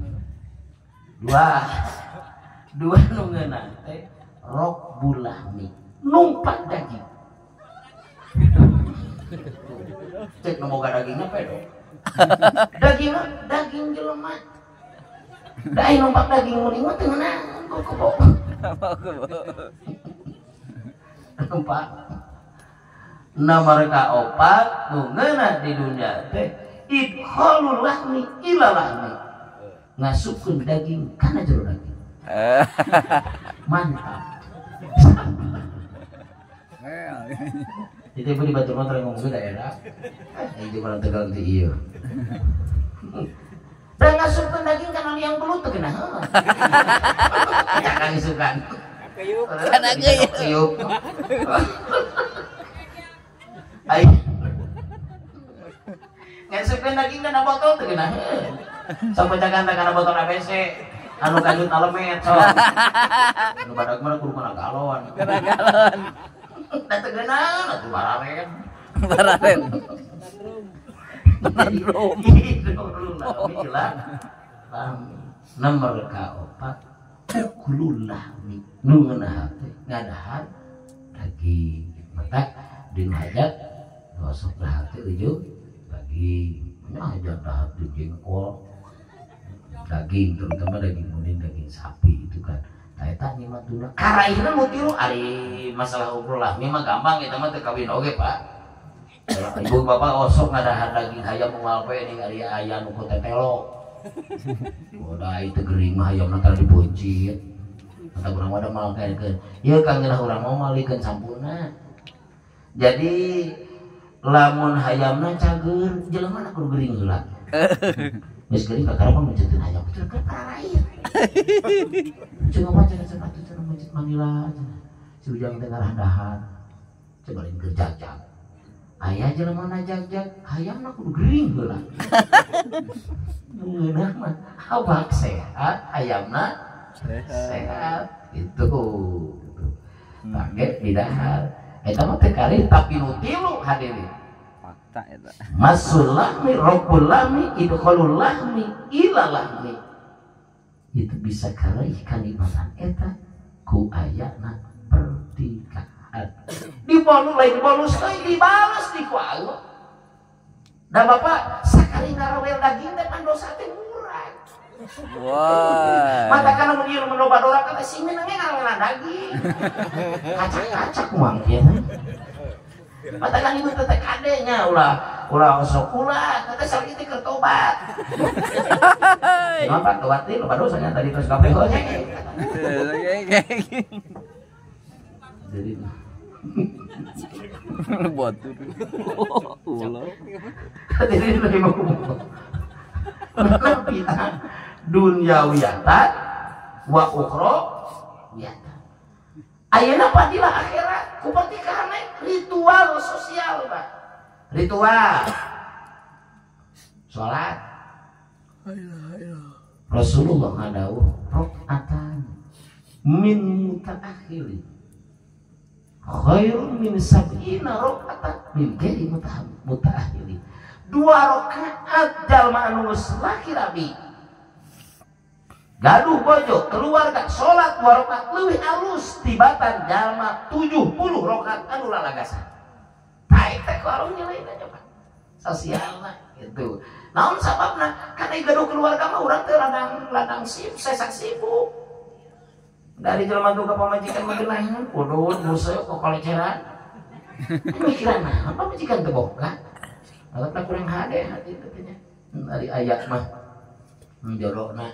dua nu ngeunah teh rok bulahmi numpak daging cek nu boga dagingna pedo daging jelema da aya numpak daging meuring mah teu ngeunaan kok numpak nomor kaopat nu ngeunah di dunia teh idkhalul lahmi ila lahmi ngasupkeun daging kana jero daging mantap itu di Batu Motor ngomong ke daerah itu malah tegal di iya dan ngasupkeun daging kana liang belut teu kenah jangan isukan kana geuyeuk ai ngasupkeun daging kana botol teu kenah sampai jagan kana botol ABC anu kanjut alemet so anu badag mah kudu kana galon Da tegenan atuh bararen.
Bararen.
Nadrum. Nomor kaopat ukulul lahmi nu ngeunaha teh ngadahan daging. Mata dina hajat gosok dahar teh ujug daging. Nya hajat dahar di jengkol. Daging terutama daging kuning, daging sapi itu kan. Tah eta nikmatuna. Karaina nu tilu ari masalah ukulul lahmi mah gampang eta mah teu kawin oge, Pak. Ibu bapak osok ngadahar daging hayam moal poe ning ari aya nu ku tetelo. Udah itu gering mah hayam tara dibuncit. Kata urang mah da malkeun. Ieu kang geunah urang mau malikeun sampurna. Jadi lamun hayamna cager, jelema kudu gering heula. Geus gering kakara mah menceutkeun hayam teh keur parair. Cuma pacar sepatu cenah mencet Manila. Si ujang teh ngarah dahar. Coba lain keur jag-jag. Aya jelema na jag-jag, hayamna kudu gering heula. Ngeunah mah awak sehat, ayamna sehat. Itu pakai di dahar. Eta mah teh kari tapi nu tilu hadirin.
Fakta eta.
Masul lahmi, rabbul lahmi, idkhalul lahmi, ila lahmi. Itu bisa karaih kalimatan eta ku ayana pernikahan. Dibolu lain bonus teh dibales di ku Allah. Da bapak sakali ngarawel daging teh pan dosa teh murah.
Wah.
Mata kana mun ieu meloba dora kata sing menenge ngarawel daging. Kacak-kacak mah kieu. Mata kan ibu teh kadenya ulah osok ulah kata sakit teh keur tobat. Kenapa tobat teh loba dosanya tadi terus kabeh nya. Jadi
batu ulah
jadi lagi mau kita dunia wiyata wa ukhra wiyata ayeuna fadilah akhirat ku pernikahan ritual sosial Pak ritual salat Rasulullah ngadawuh rakaatan min mutaakhiri khairun min sab'ina rakaatan min ghairi mutaakhiri. 2 rakaat jalma anu geus laki rabi gaduh bojo keluarga salat 2 rakaat leuwih alus tibatan jalma 70 rakaat anu lalagasan. Tah eta kalau nyelain aja Pak. Sosialna gitu. Naon sababna? Kana gaduh keluarga mah urang teh ladang sesak sibuk. Dari jelema tuh ke pamajikan mah geunaheun kudun museu kok kaleceran. Mikiran naon pamajikan teu boga. Alata kurang hade hati teh. Dari ayat mah jorokna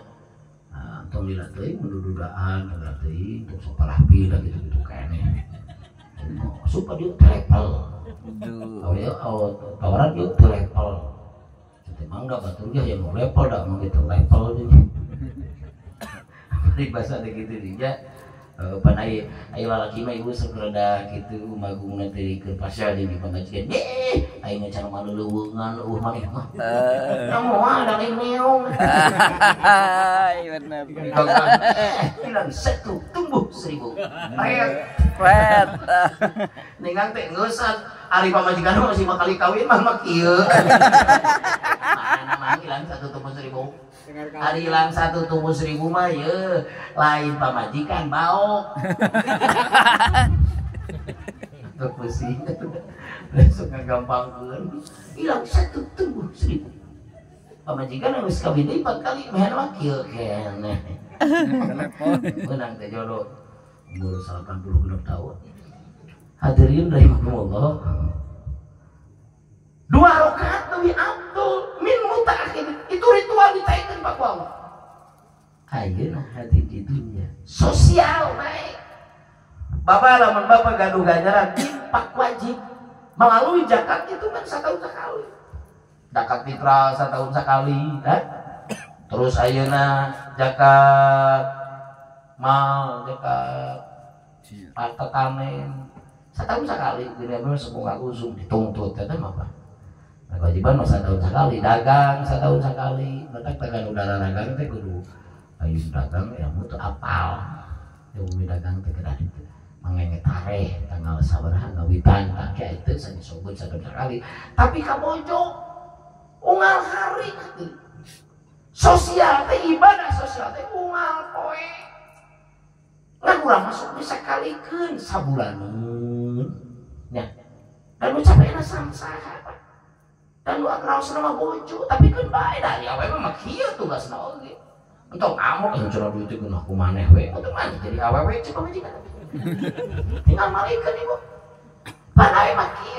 tong lila teuing mendududaan da teuing untuk sok parapi da gitu-gitu keneh. Supaya dia level. Tawaran dia level. Teh mangga batur ge aya nu level da mah gitu level jadi. Di bahasa gitu dia pan aya lalaki mah ibu sakurada kitu magungna teh keur pasya di pamajikan aya nu cara maleuleungan maneh mah moal da lain meong
bener
bilang satu tumbuh 1000
pret
ningang teh ngeusan ari pamajikan masih makali kawin mah kieu mana hilang 1 tumbuh 1000 hari hilang 1 tumbuh 1000 mah ye lain pamajikan baok tuh pusing besok ngagampangkeun hilang 1 tumbuh 1000 pamajikan geus kawin 4 kali meh mah kieu keneh menang teh jodoh umur 86 tahun hadirin rahimakumullah 2 rakaat lebih abdul min mutaakhir itu ritual ditaikeun Pak Allah. Ayeuna hati di dunia sosial naik. Bapak lamun bapak gaduh ganjaran infak wajib melalui zakat itu kan 1 tahun sekali. Zakat fitrah 1 tahun sekali, kan? Terus ayeuna zakat mal, zakat harta panen 1 tahun sekali. Jadi memang semua usum dituntut eta mah Pak. Kewajiban mah 1 tahun sekali, dagang 1 tahun sekali, letak tekan udara dagang teh kudu ayeuna dagang ya mutu apal. Ya umi dagang teh kada ditu. mangengetare tanggal sabaraha ngawitan tak kayak itu saya disebut sadar kali tapi kabojo unggal hari sosial teh ibadah sosial teh unggal poe ngan urang masuk bisa kalikeun sabulaneun nya dan nu capek samsaha dan lu akraos nama bojo tapi kan bae dari awewe mah kieu tugasna oge entong amok yang curah duit itu aku maneh we untuk mana jadi awewe coba majikan tinggal malaikat ibu panai maki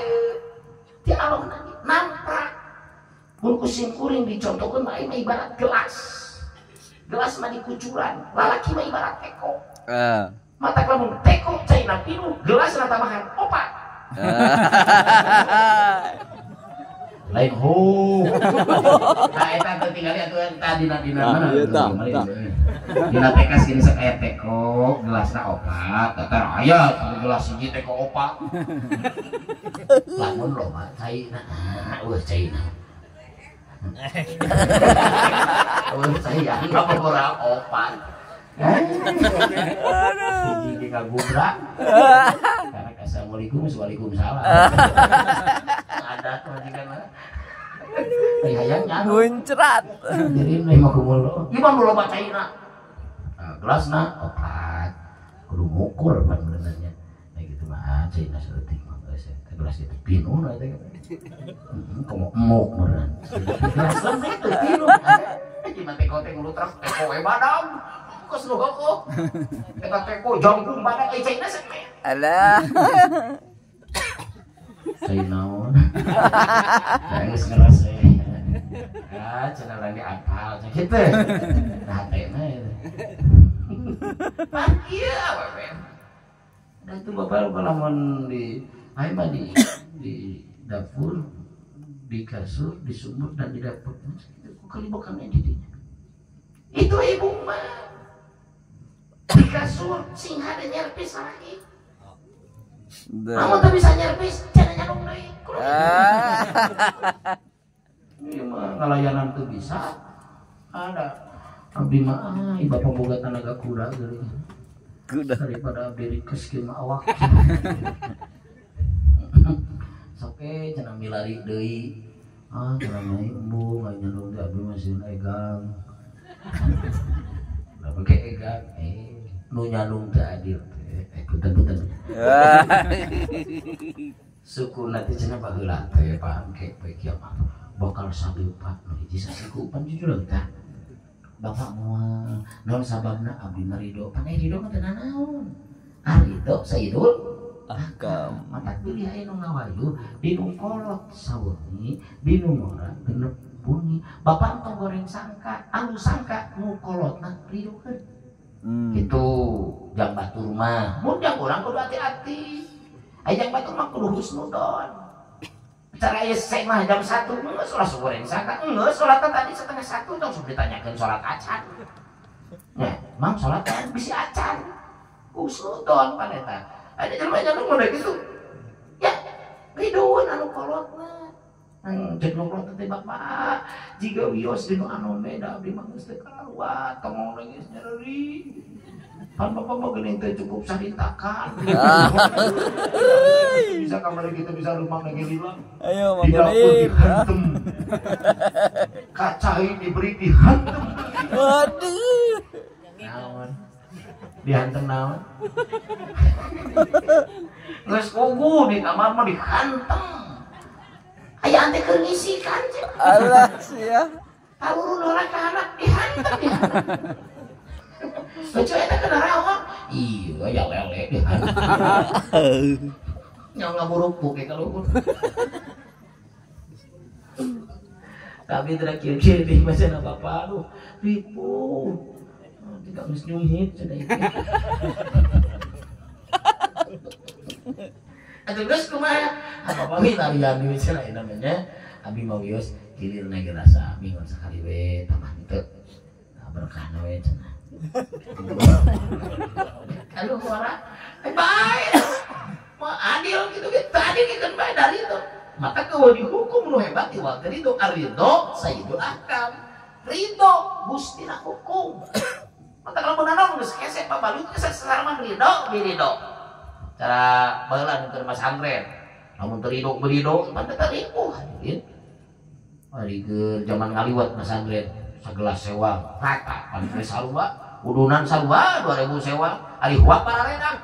di alon nanti namprak pun kusim kuring dicontohkan mah ibarat gelas mah dikucuran lalaki mah ibarat teko mata kelamun teko caina pilu gelas na tambahan opat lain ho nah eta teh tinggali atuh tadi dina mana dina tekas gini sakaya teko gelasna opat datar aya gelas hiji teko opat lamun loba caina caina saya ngapa ora opat hiji kagubrak karena assalamualaikum waalaikumsalam ada majikan mana hayangnya
muncrat
jadi mah kumul ieu mah loba caina gelasna opat kudu ngukur pan benernya kayak gitu mah caina saeutik mah geus gelas itu pinu na teh komo emok meureun gelas itu pinu jadi mah teko teh ngulutrak teko we badam kos nu heueuh eta teko jangkung badak caina sakme
alah
caina geus ngerasa ya cenah urang diapal kitu nah hatena eta ieu awewe dan itu bapak lamun di aing mah di dapur di kasur di sumur dan di dapur kok kalibokannya di dinya itu ibu mah di kasur sing hade nyerpis lagi namun tak bisa nyerpis cenah nyadong deui ieu mah ngalayanan teu bisa ada abdi mah iba pemboga tenaga kuda geuning kuda daripada abdi rikes kieu mah awak soke cenah milari deui cenah naik embung aya nyadong teh abdi mah sieun egang da pake egang nu nyadong teh adil teh punten sukuna teh cenah baheula teh pangke bae kieu mah bakal sabiupat nu hiji sasikupan jujur tah bapak moal naon sababna abdi marido pan ridho mah teu naon arido sayyidul ahkam mata pilih aya nu ngawayu di nu kolot sawengi di nu ngora genep bunyi bapak entong goreng sangka anu sangka nu kolotna ridhokeun kitu jang batur mah mun jang urang kudu hati-hati aya jang batur mah kudu husnudon cara esek mah jam 1 geus ulah goreng sangka geus salat tadi 12:30 tong sok ditanyakeun salat acan nya mang salat teh bisi acan husnudon pan eta ada jelema-jelema model gitu ya ridhoan anu kolotna cek kolot teh bapak jiga wios dinu anu beda abdi mah geus teu kaluat tong geus nyeri kan bapak mah geuning teh cukup saritakan bisa kamar kita bisa rumah lagi hilang
ayo
di dapur dihantem kacai diberi dihantem
waduh
naon dihantem naon geus kugu di kamar mah dihantem aya ante keur ngisikan
alah sia
taurun orang ka anak dihantem Lucu eta kena rawang. Iya, ya lele dihantem. Nya ngaburuk-buruk kalau tapi terakhir di macam apa aduh ribu tidak mesti nyumhit sudah itu atau terus kumaha apa minta lihat di sana namanya abi mau wios kilir naik rasa abi nggak sekali we tambah itu berkah we cenah kalau orang baik mau adil gitu tadi kita baik dari itu maka kalau dihukum lu hebat di waktu itu arido sayyidul ahkam ridho gustina hukum maka kalau benar nggak sekesek pak balu itu sesaraman ridho cara baheula keur masangren lamun teu ridho berido pan teu ripuh hadirin ari ke zaman ngaliwat masangren sagelas sewa rata pan teh sarua udunan sarua 2000 sewa ari huak pararenang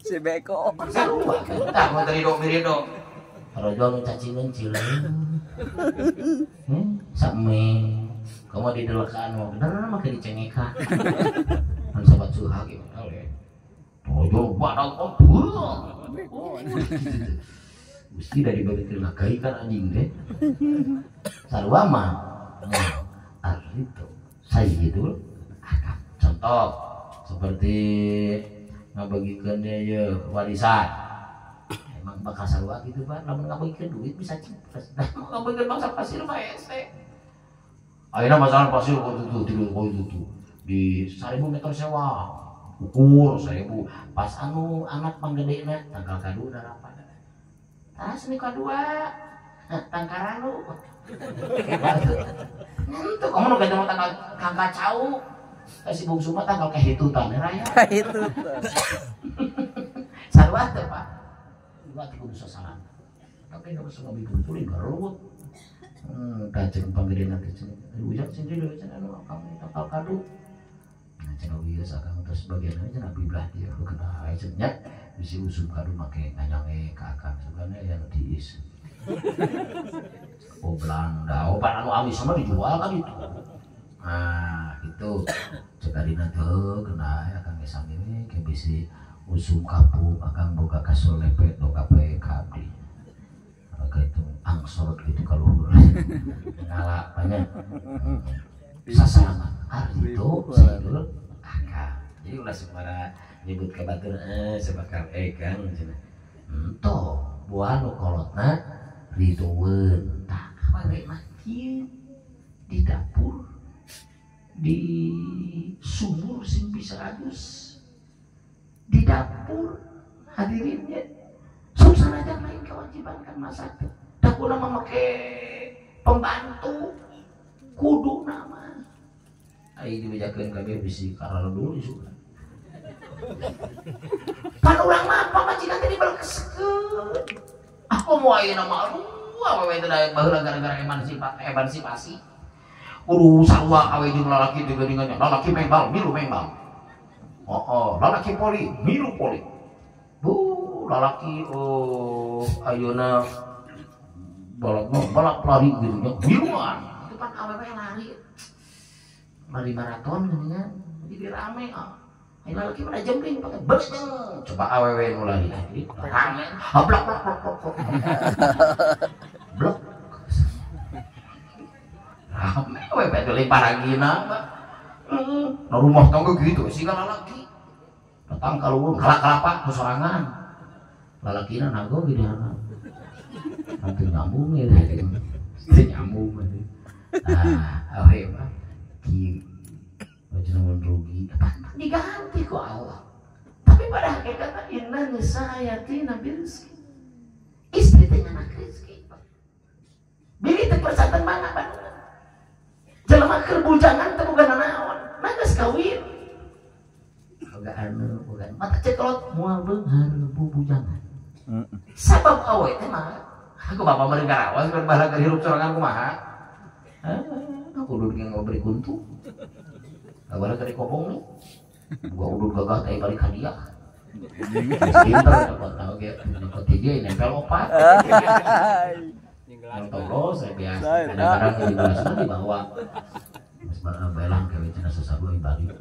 si beko
sarua tah mun teu ridho berido rojong cacingeun cileun same kamu di delekaan mau bener mah dicengekan kan sahabat suha gitu rojong badak mesti dari balik terlakai kan anjing deh sarua mah itu saya gitu contoh seperti ngabagikan ya warisan emang bakal sarua gitu Pak namun ngabagikan duit bisa cepet nah ngabagikan bangsa pasir mah ese akhirnya masalah pasir kok itu di 1000 meter sewa ukur 1000 pas anu anak panggedena tanggal kadu darapan tas nih kedua tangkaran lu itu kamu nu ketemu tanggal kangka cau si bungsu mah tanggal kahitutan ya raya
kahitutan
sarua teh Pak dua kudu sasaran tapi enggak usah ngabikumpulin garut kaceng panggedena teh cenah ujang sendiri cenah anu kamu tanggal kadu cenah biasa kamu terus bagian aja nabi belah dia kena cenah bisi usum kadu make nganyange ka akang sebenarnya yang diis oh Belanda oh pan anu amis mah dijual kan itu nah itu cekarina teu kena akang ge samiri ke bisi usum kapuk akang boga kasur lepet do kape kabdi maka itu angsor gitu kaluhur ngala banyak sasana hari itu sayur akang jadi ulah semara nyebut ke batur sebakar kang cenah ento buah nu kolotna ritueun tah awewe mah kieu di dapur di sumur sing bisa adus di dapur hadirinnya susah aja lain kewajiban kan masak dapur nama make pembantu kudu nama ayo dibejakeun kabeh bisi karana dulu sudah pan urang mah apa majikan teh dibelekeskeun aku mau ayeuna mah aduh awewe teh daek baheula gara-gara emansipasi kudu sarua awewe jeung lalaki teh geuningannya lalaki membal milu membal lalaki poli milu poli lalaki ayeuna balak lari gitu nya miluan itu pan awewe lari maraton geuningan jadi rame ini lagi mana jempling pakai berseng coba awewe mulai rame blok blok rame awewe itu lempar agina nah rumah tangga gitu sih kan laki datang kalau kalak-kalapa kesorangan lalakina nago gitu nanti nyambung ya nyambung nah awewe mah jangan rugi diganti kok Allah tapi pada hakikatnya inna nisayatina birizki istri teh anak rezeki bini teh persatan mana bandungan jelema keur bujangan teh bukan naon nangis kawin boga anu boga mata ceklot moal beunghar bujangan sabab awe teh mah aku bapak bari garawas keur bahala keur hirup sorangan kumaha kudu ngobri kuntu kabar dari kopong nih, gua udah gagah dari balik hadiah. Pinter dapat tahu kayak dapat tiga nempel opat. Yang tahu saya biasa kadang-kadang di bawah di bawah. Mas barang belang kayak cina sesabu yang balik.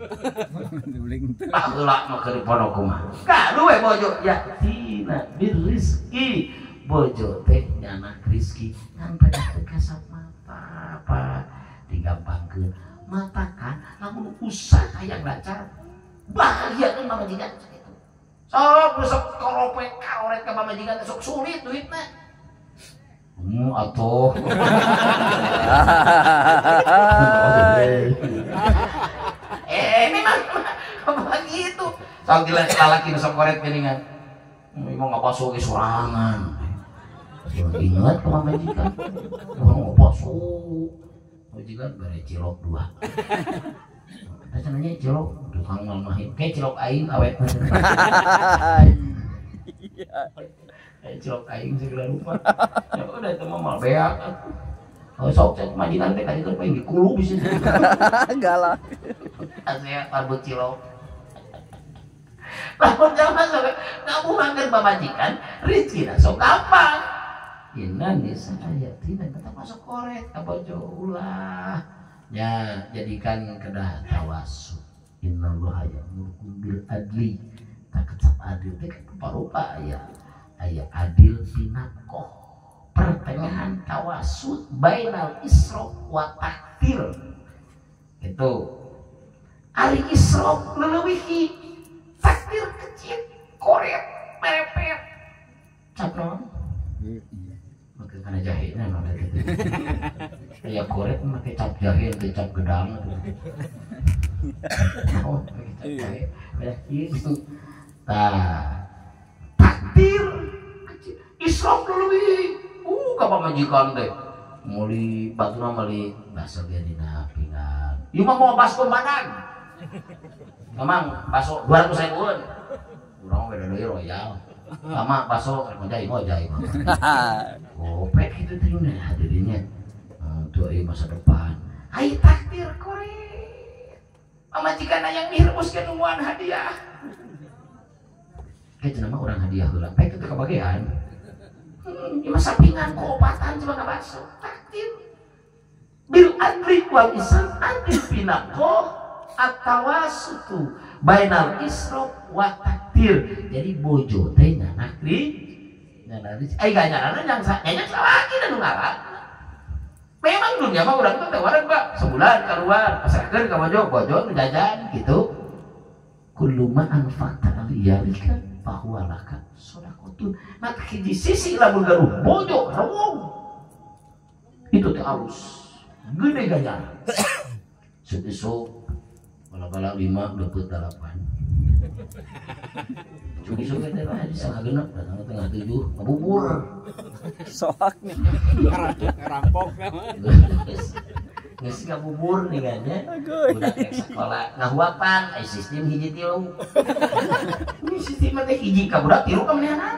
Tak gelak mau ke pondok rumah. Kak lu bojo ya tina birizki bojo teh anak rizki kan pada kasat mata apa digampangkeun. Matakan namun usaha yang lancar bahagia kan pamajikan itu sok besok karoret ke pamajikan sok sulit duitnya atuh memang begitu sok gila lalaki sok koret geningan mau ngapasuh ke sorangan ingat ke pamajikan mau ngapasuh majikan bare cilok 2 Rasanya cilok tukang malmahin kayak cilok aing awet. Cilok aing segala rupa. Ya udah itu mah mal beak. Oh sok cek majikan teh kali teh pengen dikulu bisa.
Galak.
Asnya parbut cilok. Lamun jangan sampai ngabungan pamajikan rezeki sok gampang. Inna nisa ayatina kita masuk korek apa ulah. Ya jadikan kedah tawasul. Innallaha ya'murukum bil adli. Tak kecap adil teh rupa aya adil pinakoh. Pertengahan tawasud bainal israf wa takdir. Itu ari israf leuwih takdir kecil korek mepet. Cap naon? Maka kana jahena mah gitu. Ya korek make cap jahe teh cap gedang tuh. Oh, cap jahe. Itu. Tah. Takdir kecil israf leuwih. Ka pamajikan teh meuli batura meuli baso ge dina pinggan ieu mah mau baso badan memang baso 200.000 urang beda deui royal sama baso ngojai mah gopek kitu teh nya hadirinya tuh ieu masa depan ai takdir korek pamajikan yang direbuskeun numuan hadiah kayak cenah mah urang hadiah heula pek teh kabagean cuma sampingan keobatan cuma nggak masuk takdir bil adli wal isan adil pinako atawasutu bainal israf wa takdir jadi bojo teh nyanak di gak nyarana yang nyanyak salaki dan ngaran memang dunia mah urang teh wareg Pak sebulan keluar pasakeun ka bojo jajan gitu kullu ma anfaqta aliyalika bahwa laka sodakotun maka di sisi lamun garuh bojo rawong itu teh alus gede gaya sebesok bala-bala 5 dapet 8 besok teh lah di sana genep datang tengah 7 ngabubur
Soak nih.
Rampok
geus ngabubur nih kan ya udah ke sekolah ngahuapan sistem hiji tilu ini sistem teh hiji ka budak tilu ka manehna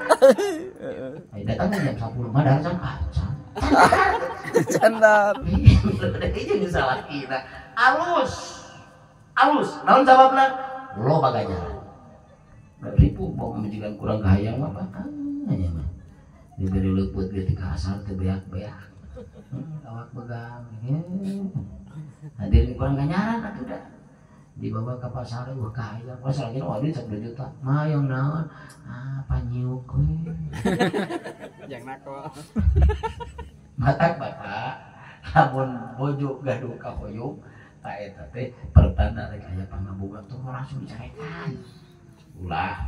datang jam 10 madar jam
Candar.
Itu salah kita alus naon jawabna loba ganjaran ribu mau menjikan kurang kahayang mah hanya mah diberi luput gitu ka asal teu beak-beak awak begang hadirin kurang ganjaran atuh dah dibawa ke pasar wah kaya pasar lagi waduh 1 juta mayong naon panyiuk we
yang nakal
matak bapak lamun bojo gaduh ka hoyong ta eta teh pertanda rek aya pangaboga tuh langsung dicarekan ulah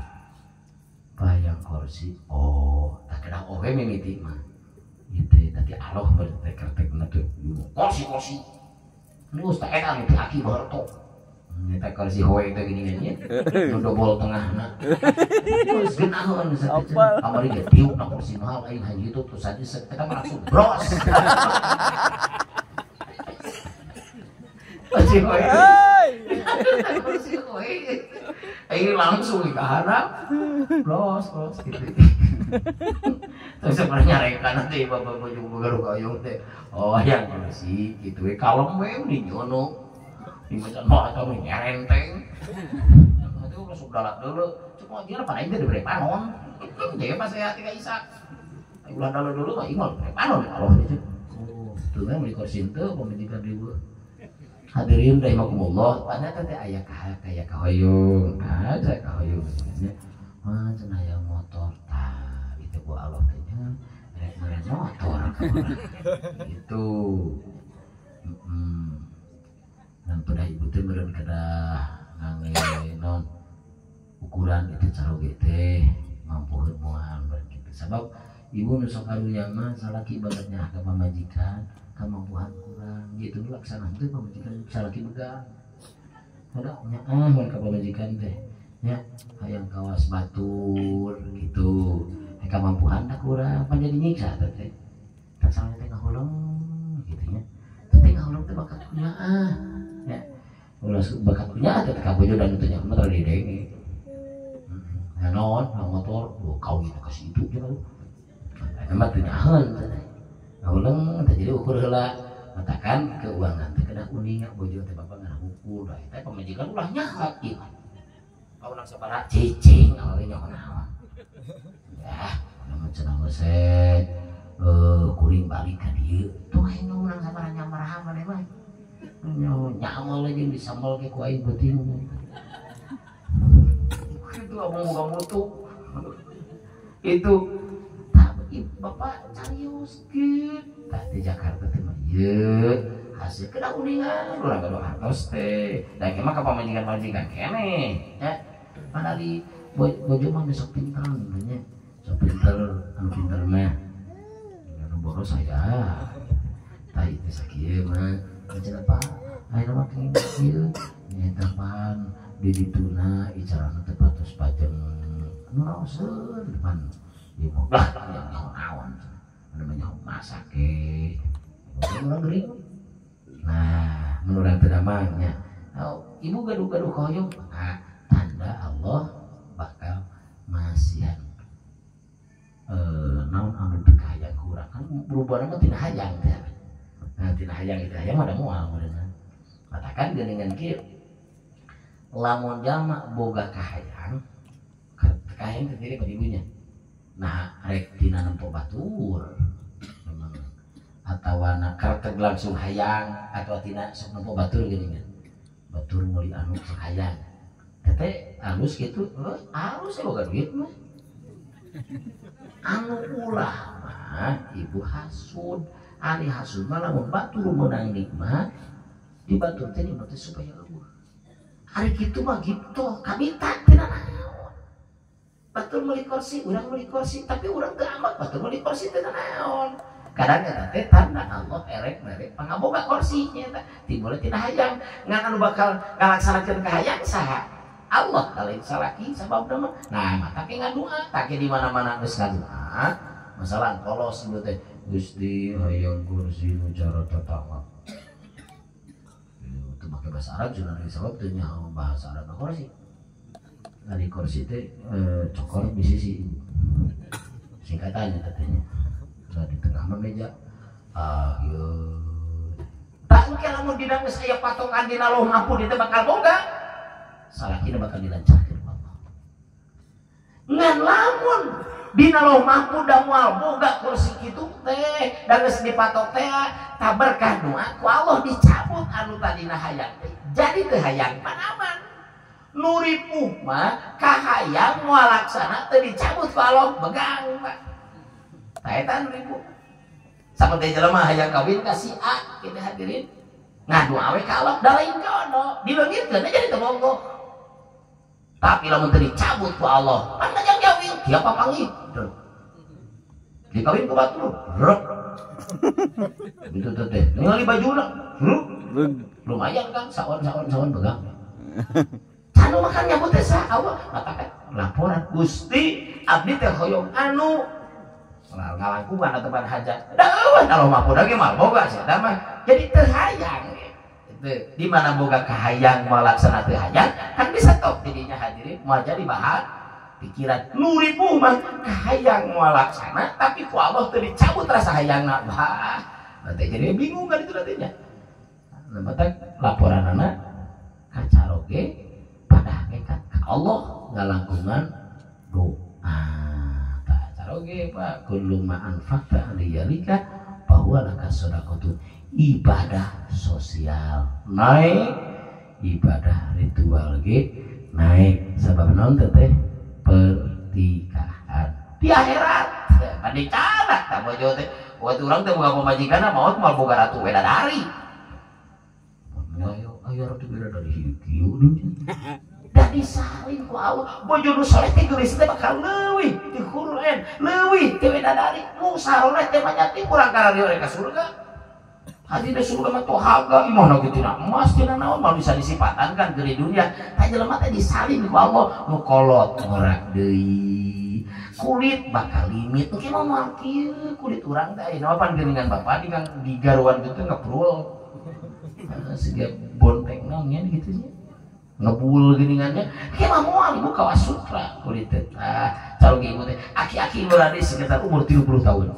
bayang kursi tak kena oke mimiti mah gitu tadi aloh bertek-tek nanti kursi terus tak enak nih aki bertok kita kursi hoe itu gini-gini double tengah nak terus genahun kamar ini tiup nak kursi mahal aing haji itu terus aja kita langsung bros kursi hoe kursi hoe aing langsung ke harap bros gitu terus pernah nyarekan nanti bapak baju garuk gayung teh yang kursi gitu kalem we di nyono di macan mah atau nyerenteng itu langsung galak dulu cuma dia apa aja diberi panon jadi pas saya tiga isak ulah dulu mah ingol diberi panon kalau itu tuh kan beli kursi itu pemedikan ribu hadirin rahimakumullah pada teh aya kayak kahoyong ada kahoyong sebenarnya macam aya motor itu ku Allah teh rek motor itu dan pada ibu teh meureun kada ngangge non ukuran itu caroge teh mampuheun moal berkitu sabab ibu nu sok karunya mah salaki ibadatnya ka pamajikan kamampuan kurang gitu laksana teh pamajikan salaki begal ada nya mun ka pamajikan teh nya hayang kawas batur gitu kamampuan da kurang pan jadi nyiksa teh tak salah teh ngahulung gitu nya teh ngahulung teh bakat punya ya ulah bakat punya teh ka bojo dan teh mah tara didenge. Naon motor kau gitu ke situ jeung emang teu nyaheun teh. Ulang teh jadi ukur heula matakan keuangan teh kada kuninga bojo teh bapak ngana ukur da eta pamajikan ulah nyahat ieu. Kau nang sabaraha cicing awewe nyaho naon. Ya, mun cenah geus kuring balik ka dieu. Tuh aing nang sabaraha nyamaraha mah mah. Nyamal aja disambal ke ku aing penting. Itu abang boga mutu. Itu tapi bapak carios ke di Jakarta teh mah ieu hasil kada uningan urang kada hartos teh. Da kemah ka pamajikan-majikan keneh nya. Padahal bojo mah besok pinter nya. Sok pinter anu pinter mah. Anu boros saya. Tah itu sakieu mah cenah Pak. Ayeuna mah kieu nyaeta pan di dituna icarana teh patos pajeng anu raoseun depan ieu mah lah naon anu mah masak ke urang geuring. Nah mun urang teu damangnya ibu gaduh-gaduh koyong tanda Allah bakal masihan naon anu dikahayang kurang kan berubah mah tina hayang teh. Nah tina hayang itu hayang mah da moal modelna. Katakan geuningan kieu lamun jalma boga kahayang kahayang terdiri pada ibunya. Nah rek dina nempo batur memang atawa nakar teh langsung hayang atau tina sok nempo batur geuningan batur meuli anu sok hayang teh alus kitu alus boga duit mah anu ulah mah ibu hasud ari hasud mah lamun batur meunang nikmat di batur teh nikmat supaya eueuh. Hari kitu mah gitu kabita tina naon. Batur meuli kursi, urang meuli kursi, tapi urang teu amat batur meuli kursi teh naon. Kadang-kadang teh tanda Allah erek-erek pangaboga kursi nya teh. Timbul tina hayang, ngan anu bakal ngalaksanakeun kahayang saha? Allah kalain salaki sababna mah. Nah, mata ke ngadua, tak di mana-mana geus ngadua. Masalah kolos ieu teh Gusti hayang kursi nu cara tatama. Pakai bahasa Arab juga dari sebab tu nyaho bahasa Arab kursi. Dari kursi teh cokor di sisi singkatannya katanya. Di tengah meja. Yo. Tak engke lamun dina geus aya patokan dina loh mampu dia bakal boga. Salakina bakal dilancarkeun Allah. Ngan lamun dina loh mampu da moal boga kursi kitu teh da geus dipatok teh taberkah doa ku Allah dicabut anu tadina hayang jadi teu hayang panaman nu ripuh mah kahayang moal laksana teu dicabut ku Allah begang Pak tah eta nu ripuh saperti jelema hayang kawin ka si A kitu hadirin ngadu awe ka Allah da lain jodoh dileungitkeun jadi teu bogoh tapi lamun teu dicabut ku Allah pan ngajak kawin kieu papanggih dikawin ku batur rek gitu teh ningali bajuna lumayan kan saon begang canu makan nyambut teh saha matakan laporan Gusti abdi teh hoyong anu ngalangkungan atau ban hajat da eueuh kalau mampu da ge mah boga sia mah jadi teu hayang itu di mana boga kahayang moal laksana teu hayang kan bisa top didinya hadirin moal jadi bahan pikiran nu ripuh mah kahayang moal laksana tapi ku Allah teu dicabut rasa hayangna bah teh jadi bingung kan itu nantinya nah laporanana kacaroge pada hakikat ka Allah ngalangkungan doa kacaroge Pak kullu ma anfaqta liyalika bahwa laka sedekah ibadah sosial naik ibadah ritual ge naik sabab naon teh pernikahan di akhirat pada canak tak bojo teh waktu orang teh boga pamajikan maot moal boga ratu widadari ayo ratu widadari kieu da disalin ku Allah bojo nu saleh teh geulis teh bakal leuwih ti Quran leuwih ti widadari nu saroleh teh mah nyati kurang kararieu ka surga hadi da surga mah tohaga imahna ge tina emas tina naon mah bisa disipatan kan ke dunia tah jelema teh disalin ku Allah nu kolot ngorak deui kulit bakal limit mungkin mah moal kieu kulit urang teh ayeuna pan geuningan bapak di garuan kitu ngaprul Sehingga bonteng namanya gitu sih ngebul geningannya kayak mau ibu kawas sutra kulitet calon ibu teh aki-aki berada sekitar umur 30 tahun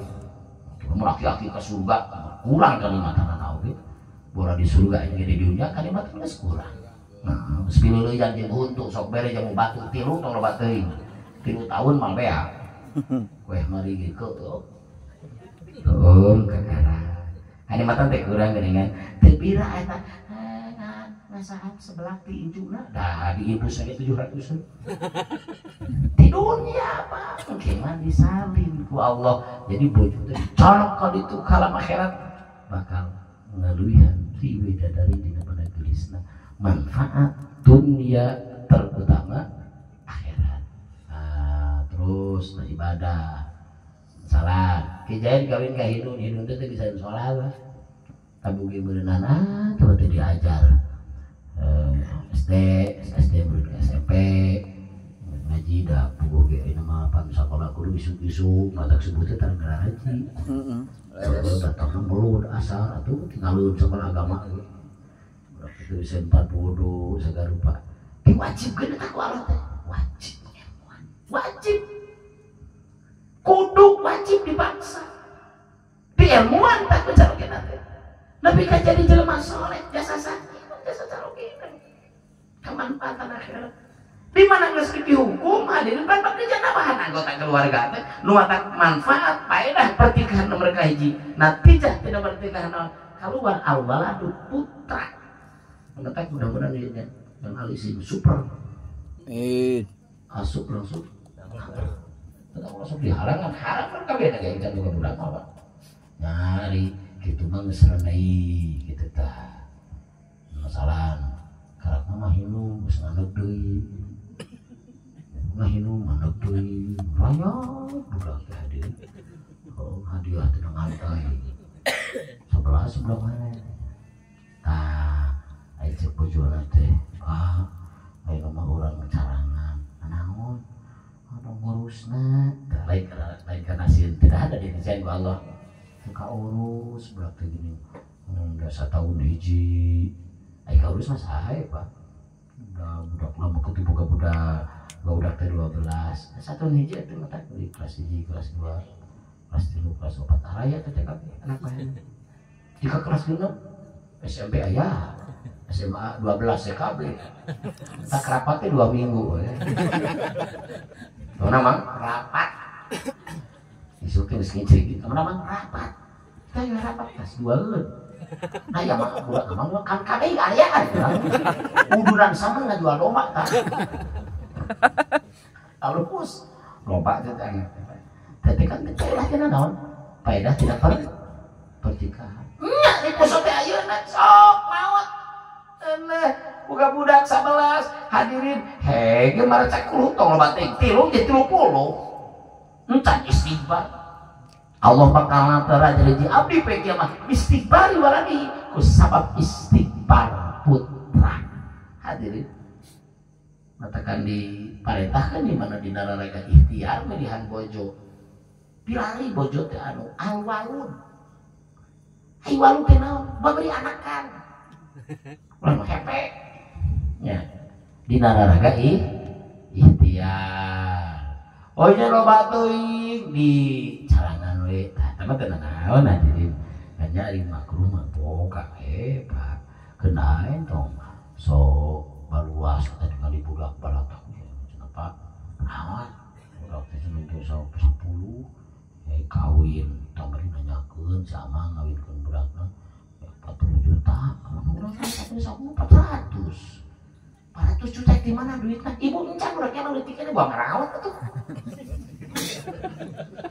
umur aki-aki ke surga kurang kalimatan anak oke bola di surga ini di dunia kalimatnya kurang nah sebelum yang untuk sok bere jamu batu tilu tong loba teuing 3 tahun mal bea weh mari gitu tuh kakara kalimatan teh kurang geningan teu bira eta saat sebelah di ujungnya dah diimpus saja 700 di dunia apa gimana disalin ku Allah jadi bojo teh colok kalau itu kalam akhirat bakal ngaluihan ti widadari dina pada gelisna manfaat dunia terutama akhirat terus ibadah salat kejadian kawin ka hidung teh bisa sholat lah tabugi berenana coba teh diajar SD murid SMP ngaji dah puguh ge nama pan sakola kudu isu-isu matak sebutnya tareng ngaji heeh datang meulud asal atuh tinggalun sekolah agama ge berarti bisa 40 sagarupa diwajibkeun eta ku Allah teh wajib kudu wajib dipaksa diilmuan tak kecarokeun teh nepi ka jadi jelema saleh jasa sakit jasa carokeun kemanfaatan akhirat di mana geus dihukum hadirin pan kerja nabahan anggota keluarga teh nu matak manfaat faedah pertikahan mereka hiji natijah tidak pertikahan keluar al-waladu putra matak mudah-mudahan ieu yang alisin super asup langsung tetap langsung dihalangan haram kan kabeh da kita juga budak apa nyari kitu mah geus renei kitu tah masalah karakna mah hinu geus ngandeg deui mah hinu ngandeg deui rayap budak teh hadirin hadiah teh ngantai sebelah mana aya cek bojona teh aya mah urang carangan naon anu ngurusna lain kana sieun tidak ada di nasihat ku Allah ka urus budak teh gini udah 1 tahun hiji ayo urus mah sae Pak udah budak lama ketipu ka budak teh 12 1 tahun hiji atuh mata di kelas 1 kelas 2 kelas 3 kelas 4 araya teh TKP anak bae jika kelas 6 SMP aya SMA 12 CKB tak rapatnya 2 minggu ya mana mang rapat disukin segini gitu mana mang rapat kita juga rapat kelas 2 nah ya mah budak emang kan kabeh aya kan uduran sama ngajual domba kan lalu pus lomba teh teh kan kecelah kana naon faedah tidak pertikahan nya di pusat teh ayeuna sok maot buka budak 11 hadirin hege marecak 10 tong loba teh 3 jadi 30 encan istighfar Allah bakal ngantara jadi abdi pe kiamat istighfar waladi ku sabab istighfar putra hadirin matakan diparentahkan di mana di nararaga ikhtiar milihan bojo pilari bojo teh anu alwalun walun teh naon babari anakan ulah hepe nya di nararaga ikhtiar nya loba teuing di carangan we tah mah teu naon hadirin nyari makruh mah boga Pak kenaen tong so baluas tadi kali budak balatak kenapa naon budak teh nuntut 10 kawin tambari nanyakeun sama ngawinkeun budakna 40 juta kalau urang kan 400 juta di mana duitnya ibu encan budaknya mah leutikna buang rawat atuh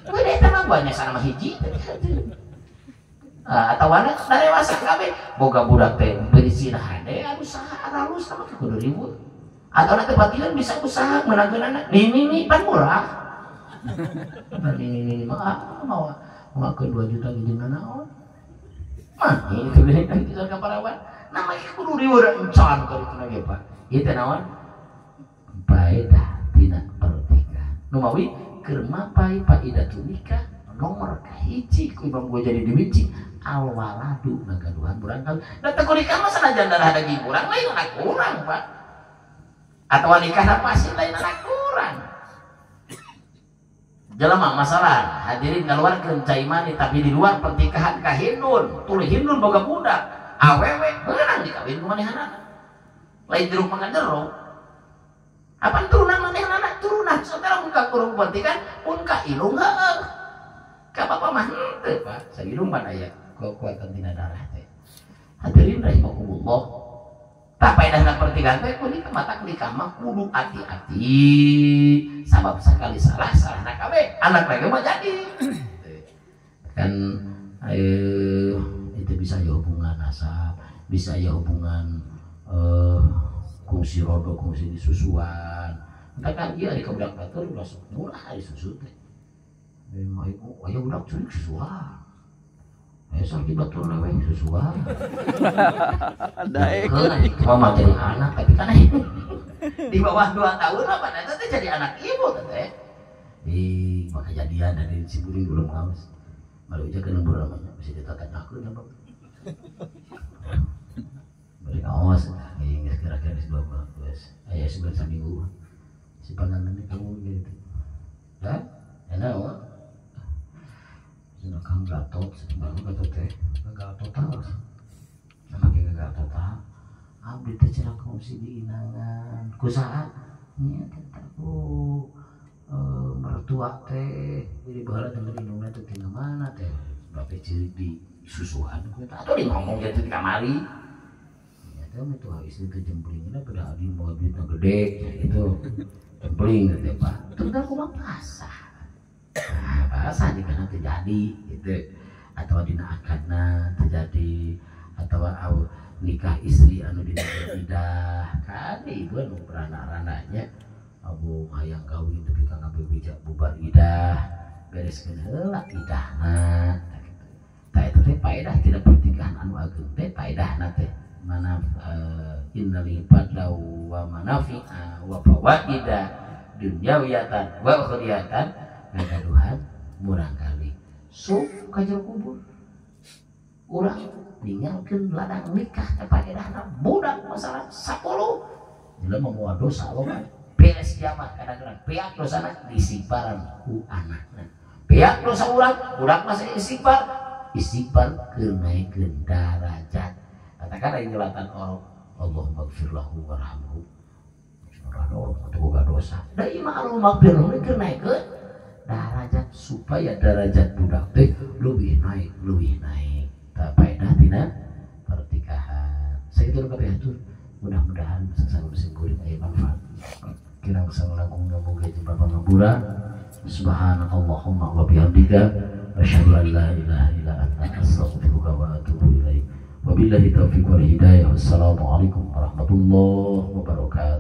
we eta mah banyak sana mah hiji atau mana dewasa kabeh boga budak teh berisina hade anu saha aralus sama kudu ribut atau nanti batilan bisa usaha menangkeun anak ini pan murah ini mah mau ngakeun 2 juta geuning naon mah ini teh bener kan kita kaparawan namanya kudu riweureun encan ka ditu ge Pak ieu teh naon faedah tina pertikahan nu mawi keur mapai faidatun nikah nomor kahiji ku Imam Ghazali diwinci al-waladu ngagaduhan urang kawin. Da teu nikah mah sanajan darah daging urang lain anak urang, Pak. Atau nikah pasti lain anak urang. Jelema masalah hadirin ngaluarkeun cai mani tapi di luar pernikahan ka hindun, tuluy hindun boga budak, awewe beunang dikawin ku manehanana. Lain jeruk mangaderong. Apa turunan manehanana? Turunan saudara mun ka kurung pertikan pun ka ilung heueuh. Ka bapa mah henteu, Pak. Sailung mah aya kekuatan tina darah teh. Hadirin rahimakumullah. Tak paedahna pertigaan teh kudu mata nikah mah kudu hati-hati. Sabab sekali salah salahna kabeh. Anak lagi mah jadi. Kan itu bisa ya hubungan nasab, bisa ya hubungan kungsi rodo, kungsi disusuan. Entah kan dia di kebudak batur udah murah disusu teh. Memang aya budak curik susuan. Sakit batur lewe susuan.
Daek.
Mama jadi anak tapi kan di bawah 2 tahun apa nanti jadi anak ibu teh. Maka jadian dari Ciburi belum ngawas. Baru aja ke lembur namanya bisa ditatanyakeun apa. Bari ngawas geus kira-kira geus 2 bulan geus. Aya sebulan saminggu. Si panganan kamu gitu. Dah? Enak. Sudah kang gatot, baru gatot teh, gagal total. Sama kayak gagal total. Abdi teh cenah kongsi di inangan. Kusaha? Nya teh ku mertua teh. Jadi baheula teh indungna teh tina mana teh? Bape cilik di susuhan kita atuh di ngomong gitu di kamari. Ya teh mah tuh istri teh jemplingna pada adi mau duitna gede gitu. Jempling teh Pak. Tunggal kumaha pasah. Pasah di kana terjadi gitu atau dina akadna terjadi atau nikah istri anu dina idah kan ibu anu beranak-anaknya abu hayang kawin tapi kang abe bijak bubar idah bereskeun heula idahna tah eta teh paedah tidak pertikahan anu ageung teh paedahna teh mana innal ibada wa manafi'a wa fawaida dunyawiyatan wa ukhriyatan ngagaduhan murang kali sok ka jero kubur urang ninggalkeun ladang nikah teh paedahna budak masalah 10 jelema moal dosa loba beres kiamat kadang-kadang piak dosana disimparan ku anakna piak dosa urang budak masih istighfar keur naikeun darajat katakan aya nyelatan orang Allahumma ighfir lahu warhamhu orang atau boga dosa da ieu mah Allahumma ighfir lahu keur naikeun darajat supaya derajat budak teh lebih naik tak paedah tina pertikahan sakitu kabeh atur mudah-mudahan sasana singkuring aya manfaat kirang sang langkung boga jembar pangapura subhanallahumma wa bihamdika asyhadu an la ilaha illa anta astaghfiruka wa atubu ilaik wabillahi taufiq wal hidayah wassalamu alaikum warahmatullahi wabarakatuh.